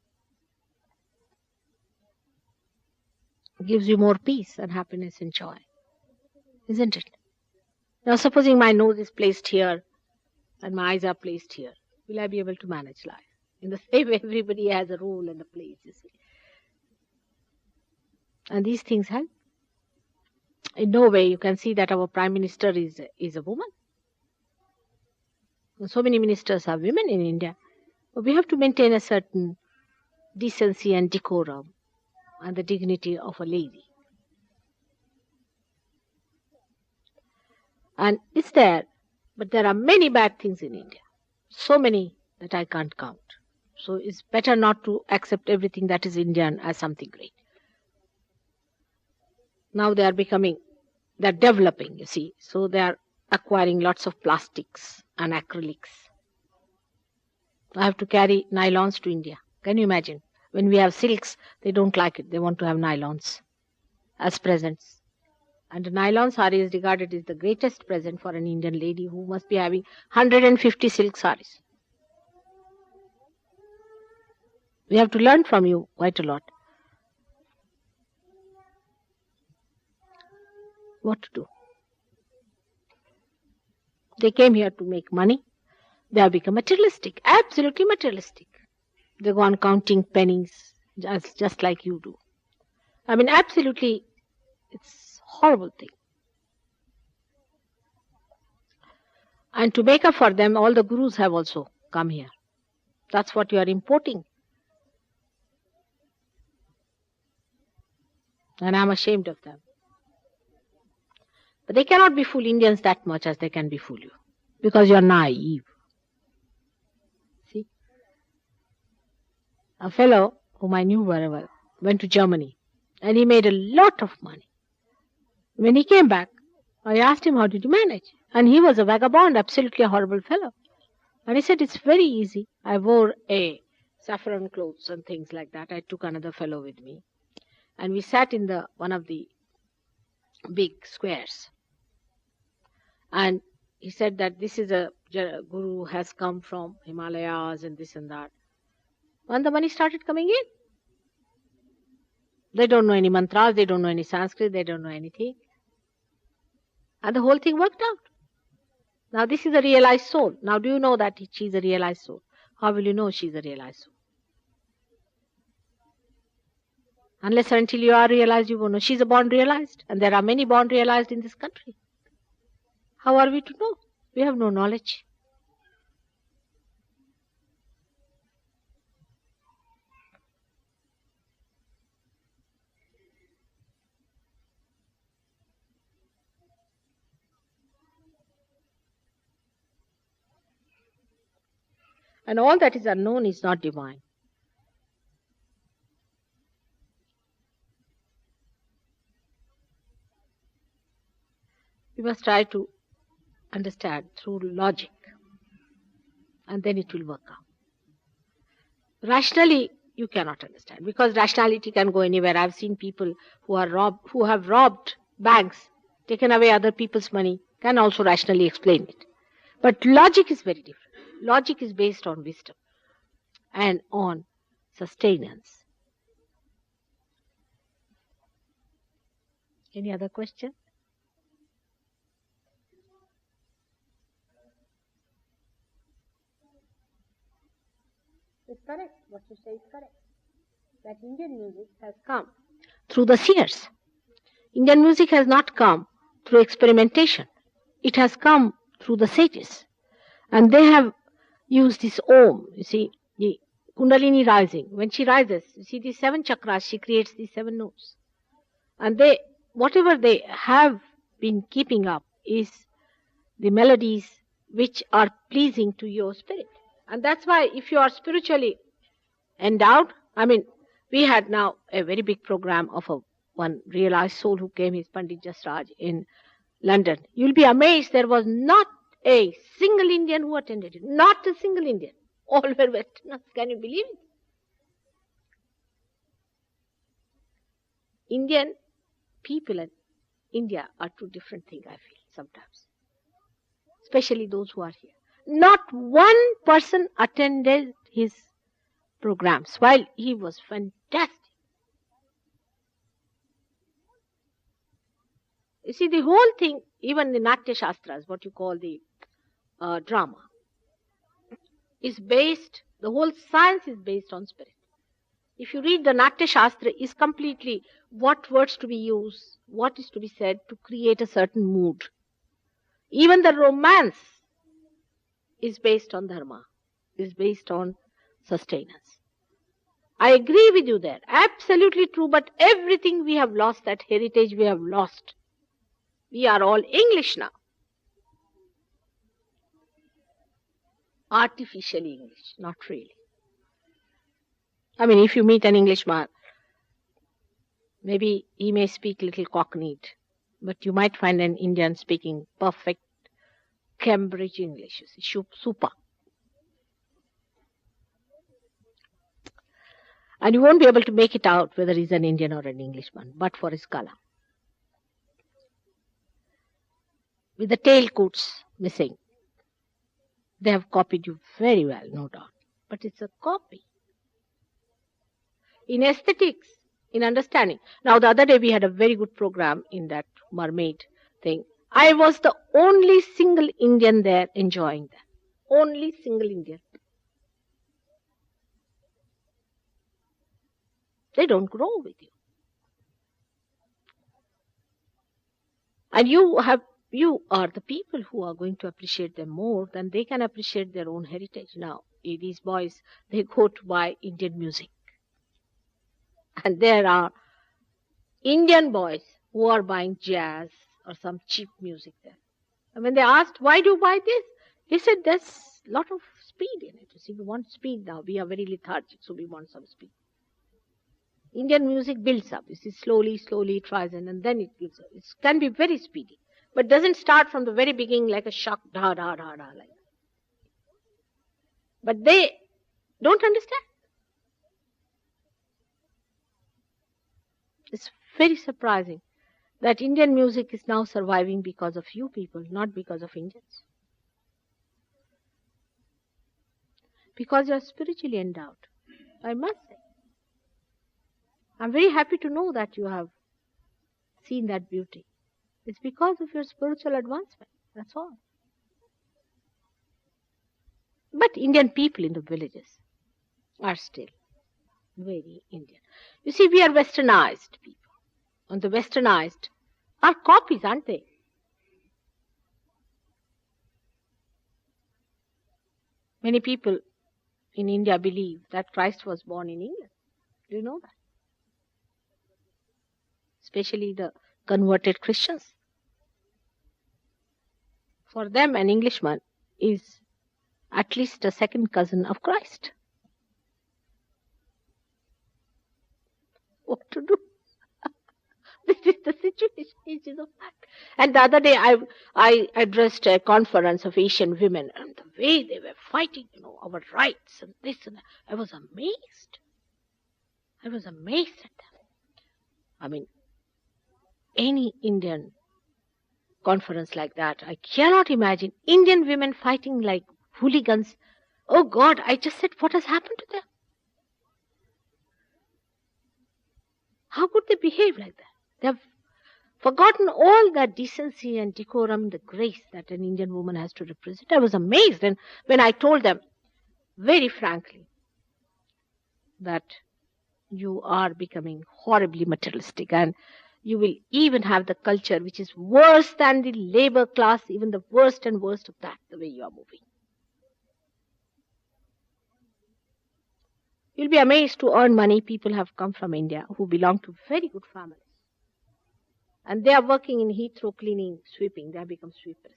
It gives you more peace and happiness and joy, isn't it? Now, supposing my nose is placed here and my eyes are placed here, will I be able to manage life? In the same way, everybody has a role and a place, you see. And these things help. In no way you can see that our Prime Minister is a woman. So many ministers are women in India. But we have to maintain a certain decency and decorum and the dignity of a lady. And it's there, but there are many bad things in India. So many that I can't count. So it's better not to accept everything that is Indian as something great. Now they're developing, you see. So they are acquiring lots of plastics and acrylics. I have to carry nylons to India. Can you imagine? When we have silks, they don't like it. They want to have nylons as presents. And a nylon sari is regarded as the greatest present for an Indian lady who must be having 150 silk saris. We have to learn from you quite a lot. What to do? They came here to make money. They have become materialistic, absolutely materialistic. They go on counting pennies, just like you do. I mean, absolutely, it's a horrible thing. And to make up for them, all the gurus have also come here. That's what you are importing. And I'm ashamed of them. But they cannot be fool Indians that much as they can be fool you. Because you are naive. See? A fellow whom I knew very well went to Germany. And he made a lot of money. When he came back, I asked him, how did you manage? And he was a vagabond, absolutely a horrible fellow. And he said, it's very easy. I wore a saffron clothes and things like that. I took another fellow with me. And we sat in one of the big squares. And he said that this is a guru who has come from Himalayas and this and that. And the money started coming in. They don't know any mantras, they don't know any Sanskrit, they don't know anything. And the whole thing worked out. Now this is a realized soul. Now do you know that she's a realized soul? How will you know she's a realized soul? Unless or until you are realized, you won't know. She's a born realized. And there are many born realized in this country. How are we to know? We have no knowledge. And all that is unknown is not divine. We must try to understand through logic, and then it will work out. Rationally, you cannot understand, because rationality can go anywhere. I've seen people who have robbed banks, taken away other people's money, can also rationally explain it. But logic is very different. Logic is based on wisdom and on sustenance. Any other question? It's correct. What you say is correct. That Indian music has come through the seers. Indian music has not come through experimentation. It has come through the sages. And they have used this Om, you see, the Kundalini rising. When she rises, you see these 7 chakras, she creates these 7 notes. And whatever they have been keeping up is the melodies which are pleasing to your spirit. And that's why if you are spiritually endowed, I mean, we had now a very big program of one realized soul who came, his Pandit Jasraj in London. You'll be amazed, there was not a single Indian who attended it. Not a single Indian. All were Westerners. Can you believe it? Indian people and India are two different things, I feel, sometimes. Especially those who are here. Not one person attended his programs, while he was fantastic. You see, the whole thing, even the Natya Shastras, what you call the drama, is based, the whole science is based on spirit. If you read the Natya Shastra, is completely what words to be used, what is to be said to create a certain mood. Even the romance is based on dharma, is based on sustenance. I agree with you there, absolutely true, but everything we have lost, that heritage we have lost. We are all English now. Artificially English, not really. I mean, if you meet an Englishman, maybe he may speak little cockneyed, but you might find an Indian speaking perfect Cambridge English, super. And you won't be able to make it out whether he's an Indian or an Englishman, but for his color. With the tail coats missing, they have copied you very well, no doubt. But it's a copy. In aesthetics, in understanding. Now, the other day we had a very good program in that mermaid thing. I was the only single Indian there enjoying that. Only single Indian. They don't grow with you. And you are the people who are going to appreciate them more than they can appreciate their own heritage. Now, these boys, they go to buy Indian music. And there are Indian boys who are buying jazz or some cheap music there. And when they asked, why do you buy this? He said, there's a lot of speed in it. You see, we want speed now. We are very lethargic, so we want some speed. Indian music builds up. You see, slowly it tries and then it gives up. It can be very speedy, but doesn't start from the very beginning like a shock, da, da, da, da, like that. But they don't understand. It's very surprising that Indian music is now surviving because of you people, not because of Indians. Because you are spiritually endowed, I must say. I'm very happy to know that you have seen that beauty. It's because of your spiritual advancement, that's all. But Indian people in the villages are still very Indian. You see, we are westernized people. And the westernized are copies, aren't they? Many people in India believe that Christ was born in England. Do you know that? Especially the converted Christians. For them, an Englishman is at least a second cousin of Christ. What to do? This is the situation. It is a fact. And the other day, I addressed a conference of Asian women, and the way they were fighting, our rights and this and that, I was amazed. I was amazed at them. I mean, any Indian conference like that, I cannot imagine Indian women fighting like hooligans. Oh God, I just said, what has happened to them? How could they behave like that? They have forgotten all that decency and decorum, the grace that an Indian woman has to represent. I was amazed, and when I told them very frankly that you are becoming horribly materialistic, and you will even have the culture which is worse than the labor class, even the worst and worst of that, the way you are moving. You'll be amazed to earn money. People have come from India who belong to very good families. And they are working in Heathrow cleaning, sweeping. They have become sweepers.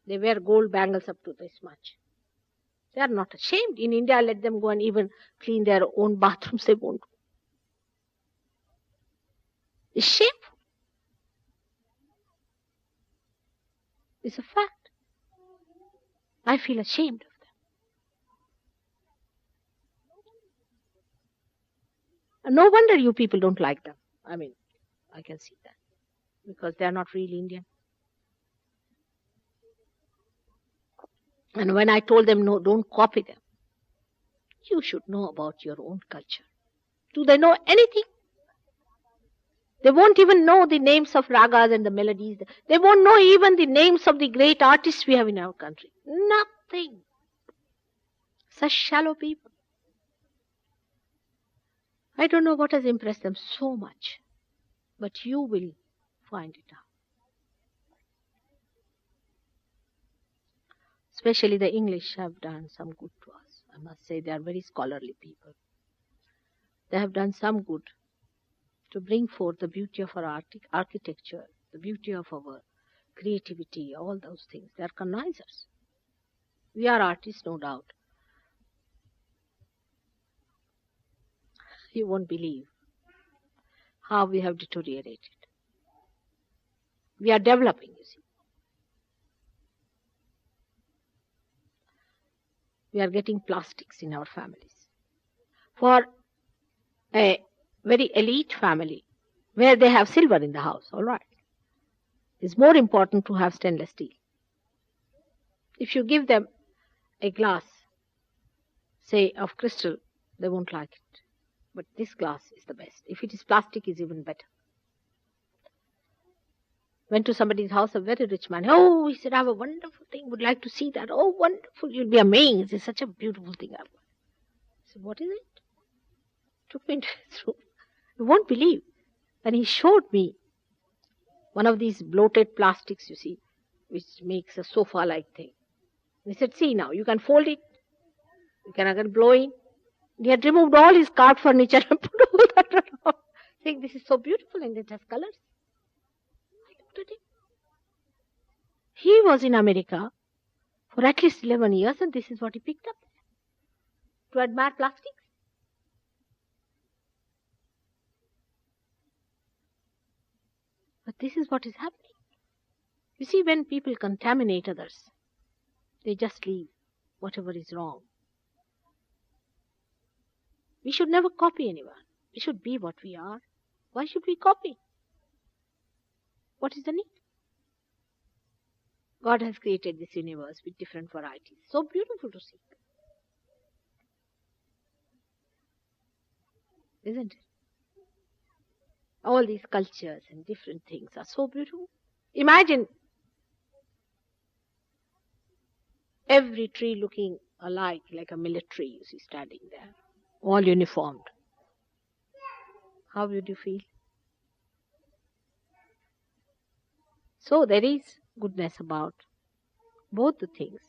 They wear gold bangles up to this much. They are not ashamed. In India, let them go and even clean their own bathrooms. They won't. It's shameful. It's a fact. I feel ashamed of them. And no wonder you people don't like them. I mean, I can see that because they are not really Indian. And when I told them, no, don't copy them, you should know about your own culture. Do they know anything? They won't even know the names of ragas and the melodies. They won't know even the names of the great artists we have in our country. Nothing. Such shallow people. I don't know what has impressed them so much, but you will find it out. Especially the English have done some good to us. I must say they are very scholarly people. They have done some good to bring forth the beauty of our architecture, the beauty of our creativity, all those things. They are connivers. We are artists, no doubt. You won't believe how we have deteriorated. We are developing, you see. We are getting plastics in our families. For a very elite family, where they have silver in the house, all right, it's more important to have stainless steel. If you give them a glass, say, of crystal, they won't like it. But this glass is the best. If it is plastic, it's even better. Went to somebody's house, a very rich man. Oh, he said, I have a wonderful thing. Would like to see that. Oh, wonderful. You'll be amazed. It's such a beautiful thing. I said, what is it? Took me into his room. You won't believe. And he showed me one of these bloated plastics, you see, which makes a sofa-like thing. And he said, see now, you can fold it. You can again blow in. He had removed all his carved furniture and put all that around, saying, this is so beautiful and it has colors. I looked at him. He was in America for at least 11 years and this is what he picked up to admire plastics. But this is what is happening. You see, when people contaminate others, they just leave whatever is wrong. We should never copy anyone. We should be what we are. Why should we copy? What is the need? God has created this universe with different varieties. So beautiful to see. Isn't it? All these cultures and different things are so beautiful. Imagine every tree looking alike, like a military, you see, standing there, all uniformed. How would you feel? So there is goodness about both the things.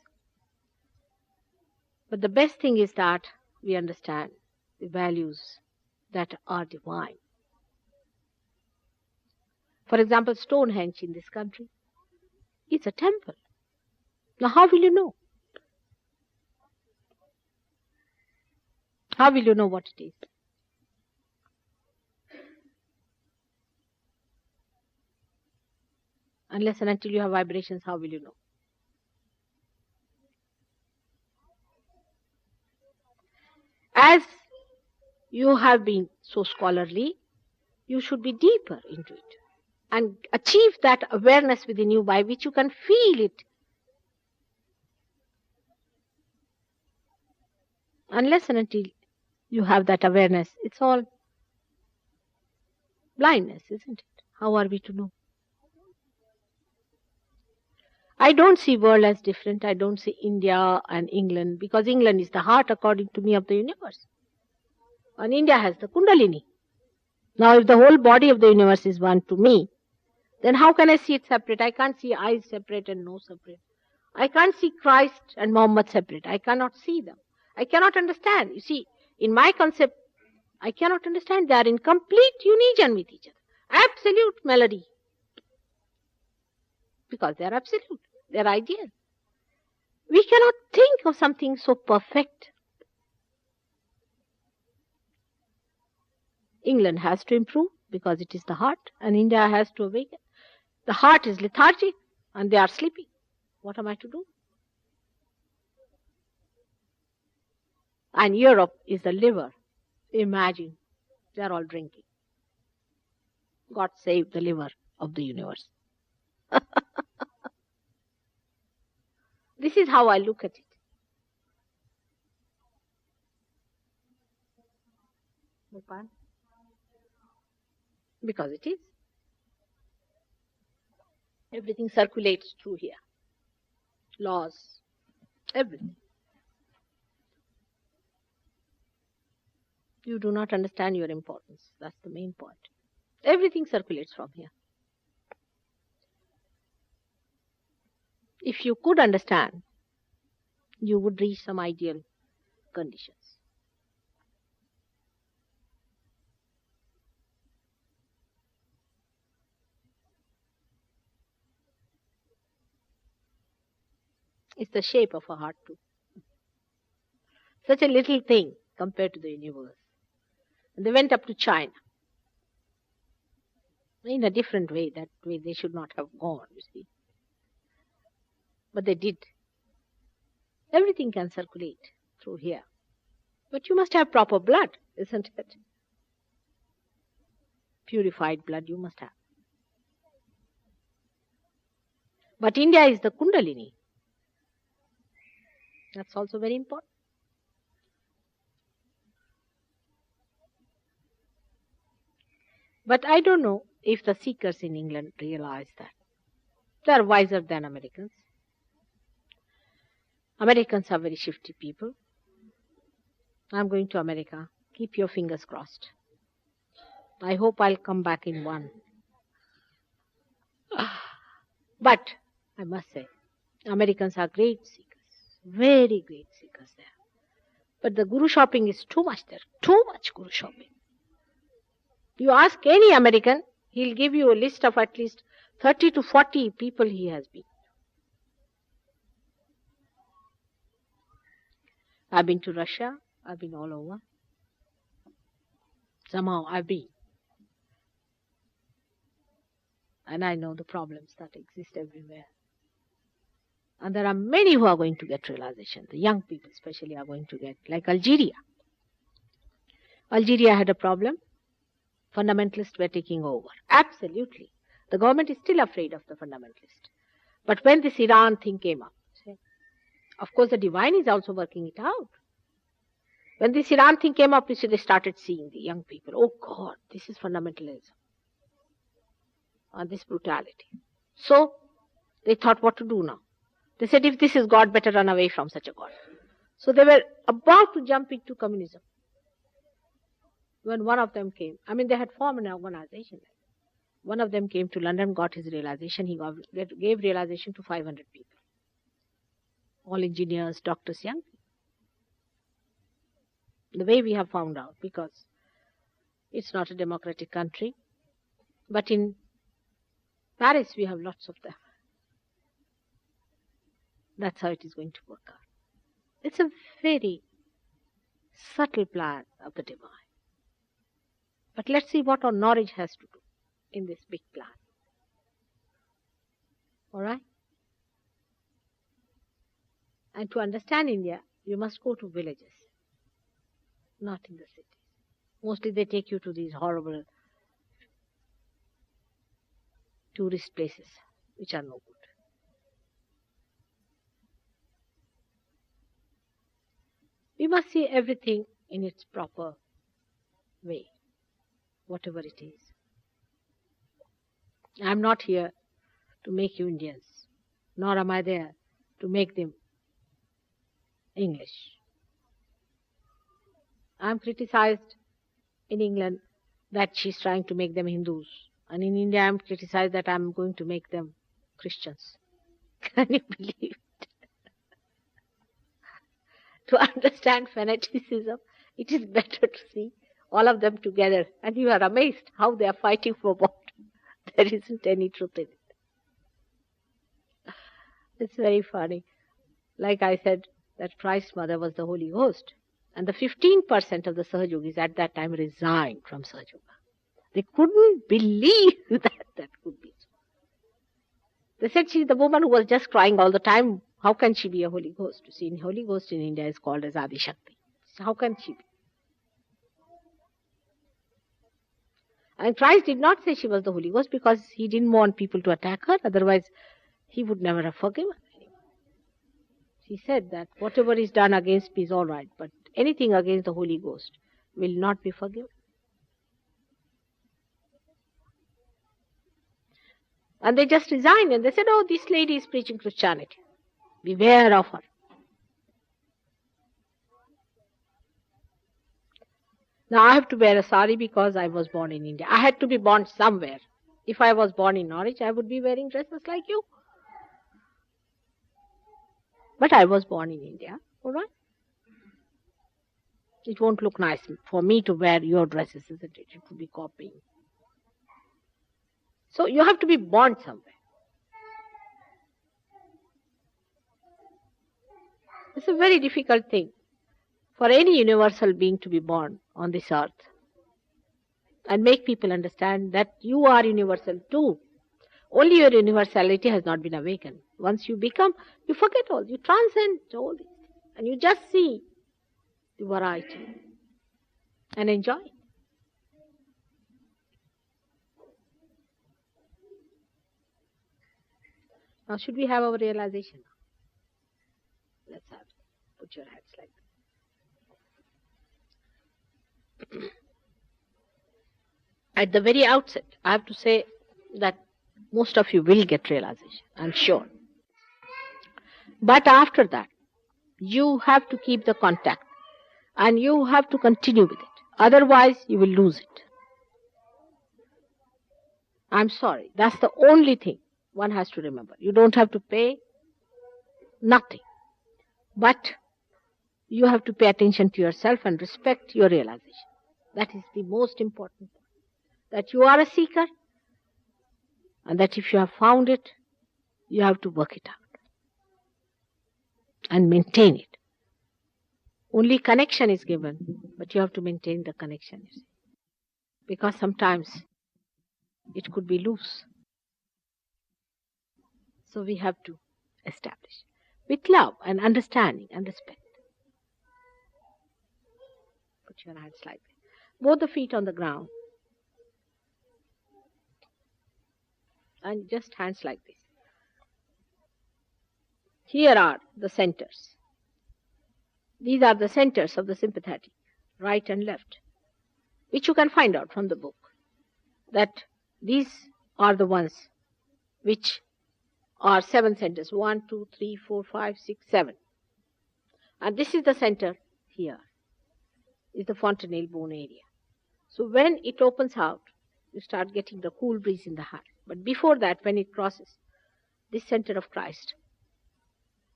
But the best thing is that we understand the values that are divine. For example, Stonehenge in this country is a temple. Now how will you know? How will you know what it is? Unless and until you have vibrations, how will you know? As you have been so scholarly, you should be deeper into it and achieve that awareness within you by which you can feel it. Unless and until you have that awareness, it's all blindness, isn't it? How are we to know? I don't see world as different. I don't see India and England, because England is the heart, according to me, of the universe. And India has the Kundalini. Now, if the whole body of the universe is one to me, then how can I see it separate? I can't see eyes separate and nose separate. I can't see Christ and Muhammad separate. I cannot see them. I cannot understand. You see, in my concept, I cannot understand. They are in complete union with each other. Absolute melody. Because they are absolute. They are ideal. We cannot think of something so perfect. England has to improve because it is the heart, and India has to awaken. The heart is lethargic and they are sleeping. What am I to do? And Europe is the liver. Imagine. They are all drinking. God save the liver of the universe. This is how I look at it. Because it is. Everything circulates through here. Laws, everything. You do not understand your importance. That's the main point. Everything circulates from here. If you could understand, you would reach some ideal conditions. It's the shape of a heart too. Such a little thing compared to the universe. And they went up to China. In a different way, that way they should not have gone, you see. But they did. Everything can circulate through here. But you must have proper blood, isn't it? Purified blood you must have. But India is the Kundalini. That's also very important. But I don't know if the seekers in England realize that. They are wiser than Americans. Americans are very shifty people. I'm going to America. Keep your fingers crossed. I hope I'll come back in one. But I must say, Americans are great seekers. Very great seekers there. But the guru shopping is too much there. Too much guru shopping. You ask any American, he'll give you a list of at least 30 to 40 people he has been. I've been to Russia. I've been all over. Somehow I've been. And I know the problems that exist everywhere. And there are many who are going to get realization. The young people especially are going to get, like Algeria. Algeria had a problem. Fundamentalists were taking over. Absolutely. The government is still afraid of the fundamentalists. But when this Iran thing came up, of course the divine is also working it out. When this Iran thing came up, they started seeing the young people. Oh God, this is fundamentalism. And this brutality. So they thought what to do now. They said, if this is God, better run away from such a God. So they were about to jump into communism. When one of them came, they had formed an organization. One of them came to London, got his realization. He gave realization to 500 people. All engineers, doctors, young people. The way we have found out, because it's not a democratic country. But in Paris, we have lots of them. That's how it is going to work out. It's a very subtle plan of the divine. But let's see what our knowledge has to do in this big plan. All right? And to understand India, you must go to villages, not in the cities. Mostly they take you to these horrible tourist places, which are no good. We must see everything in its proper way, whatever it is. I am not here to make you Indians, nor am I there to make them English. I am criticized in England that she's trying to make them Hindus, and in India I am criticized that I am going to make them Christians. Can you believe it? To understand fanaticism, it is better to see all of them together, and you are amazed how they are fighting for what. There isn't any truth in it. It's very funny. Like I said, that Christ's mother was the Holy Ghost, and the 15% of the Sahajogis at that time resigned from Sahajoga. They couldn't believe that could be so. They said she's the woman who was just crying all the time. How can she be a Holy Ghost? You see, Holy Ghost in India is called as Adi Shakti. So how can she be? And Christ did not say she was the Holy Ghost because he didn't want people to attack her. Otherwise, he would never have forgiven. He said that whatever is done against me is all right, but anything against the Holy Ghost will not be forgiven. And they just resigned and they said, oh, this lady is preaching Christianity. Beware of her. Now I have to wear a sari because I was born in India. I had to be born somewhere. If I was born in Norwich, I would be wearing dresses like you. But I was born in India, all right? It won't look nice for me to wear your dresses, isn't it? It would be copying. So you have to be born somewhere. It's a very difficult thing for any universal being to be born on this earth and make people understand that you are universal too. Only your universality has not been awakened. Once you become, you forget all, you transcend all this, and you just see the variety and enjoy it. Now, should we have our realization? Let's have it. Put your hands like that. At the very outset, I have to say that most of you will get realization, I'm sure. But after that, you have to keep the contact and you have to continue with it. Otherwise, you will lose it. I'm sorry. That's the only thing one has to remember. You don't have to pay nothing. But you have to pay attention to yourself and respect your realization. That is the most important point. That you are a seeker and that if you have found it, you have to work it out and maintain it. Only connection is given, but you have to maintain the connection, you see. Because sometimes it could be loose. So we have to establish with love and understanding and respect. Put your hands like this. Both the feet on the ground. And just hands like this. Here are the centers. These are the centers of the sympathetic, right and left, which you can find out from the book. That these are the ones which are 7 centers. 1, 2, 3, 4, 5, 6, 7. And this is the center here, is the fontanelle bone area. So when it opens out, you start getting the cool breeze in the heart. But before that, when it crosses this center of Christ,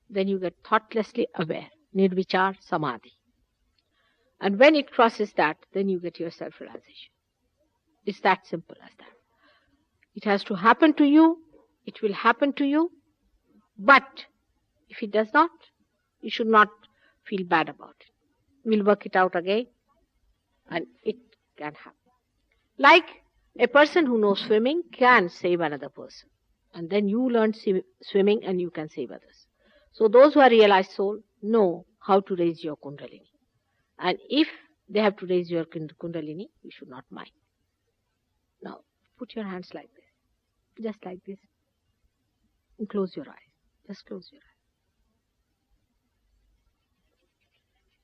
then you get thoughtlessly aware, nirvichar samadhi. And when it crosses that, then you get your self-realization. It's that simple as that. It has to happen to you, it will happen to you, but if it does not, you should not feel bad about it. We'll work it out again, and it can happen. Like a person who knows swimming can save another person. And then you learn swimming and you can save others. So those who are realized soul know how to raise your kundalini. And if they have to raise your kundalini, you should not mind. Now, put your hands like this. Just like this. And close your eyes. Just close your eyes.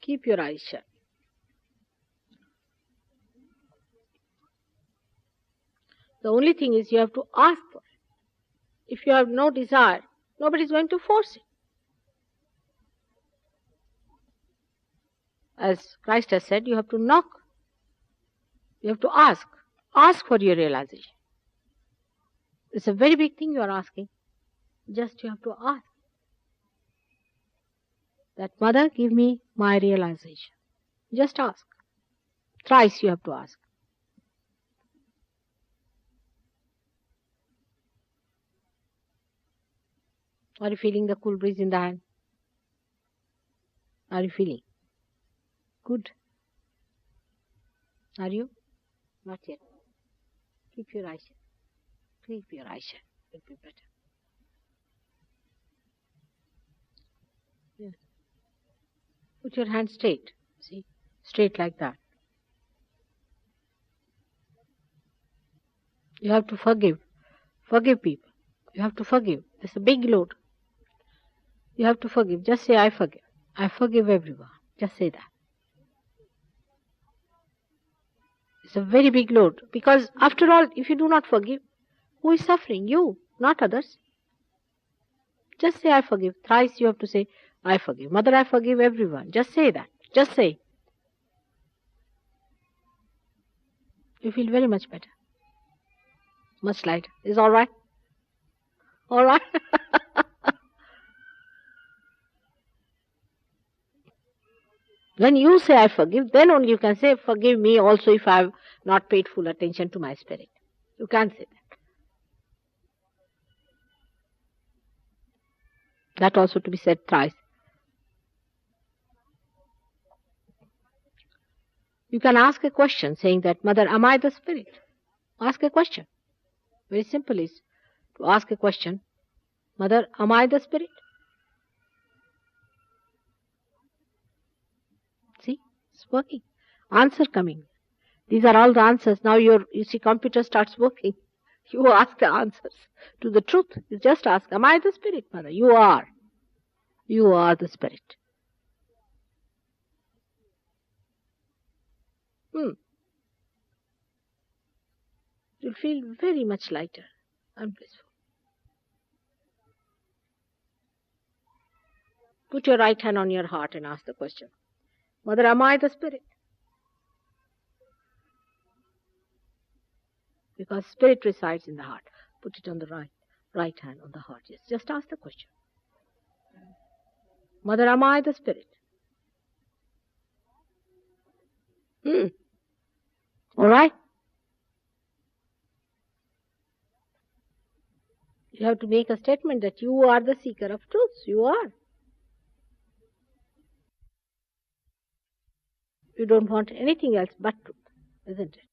Keep your eyes shut. The only thing is you have to ask for it. If you have no desire, nobody is going to force it. As Christ has said, you have to knock. You have to ask. Ask for your realization. It's a very big thing you are asking. Just you have to ask. That Mother, give me my realization. Just ask. Thrice you have to ask. Are you feeling the cool breeze in the hand? Are you feeling? Good. Are you? Not yet. Keep your eyes shut. Keep your eyes shut. It will be better. Yeah. Put your hand straight. See? Straight like that. You have to forgive. Forgive people. You have to forgive. It's a big load. You have to forgive. Just say, I forgive. I forgive everyone. Just say that. It's a very big load. Because after all, if you do not forgive, who is suffering? You, not others. Just say, I forgive. Thrice you have to say, I forgive. Mother, I forgive everyone. Just say that. Just say. You feel very much better. Much lighter. Is all right? All right? When you say, I forgive, then only you can say, forgive me also if I have not paid full attention to my spirit. You can't say that. That also to be said thrice. You can ask a question saying that, Mother, am I the spirit? Ask a question. Very simple is to ask a question, Mother, am I the spirit? See, it's working. Answer coming. These are all the answers. Now you see, computer starts working. You ask the answers to the truth. You just ask, am I the spirit, Mother? You are. You are the spirit. You'll feel very much lighter and blissful. Put your right hand on your heart and ask the question, Mother, am I the spirit? Because spirit resides in the heart. Put it on the right hand on the heart. Yes, just ask the question. Mother, am I the spirit? All right? You have to make a statement that you are the seeker of truth. You are. You don't want anything else but truth, isn't it?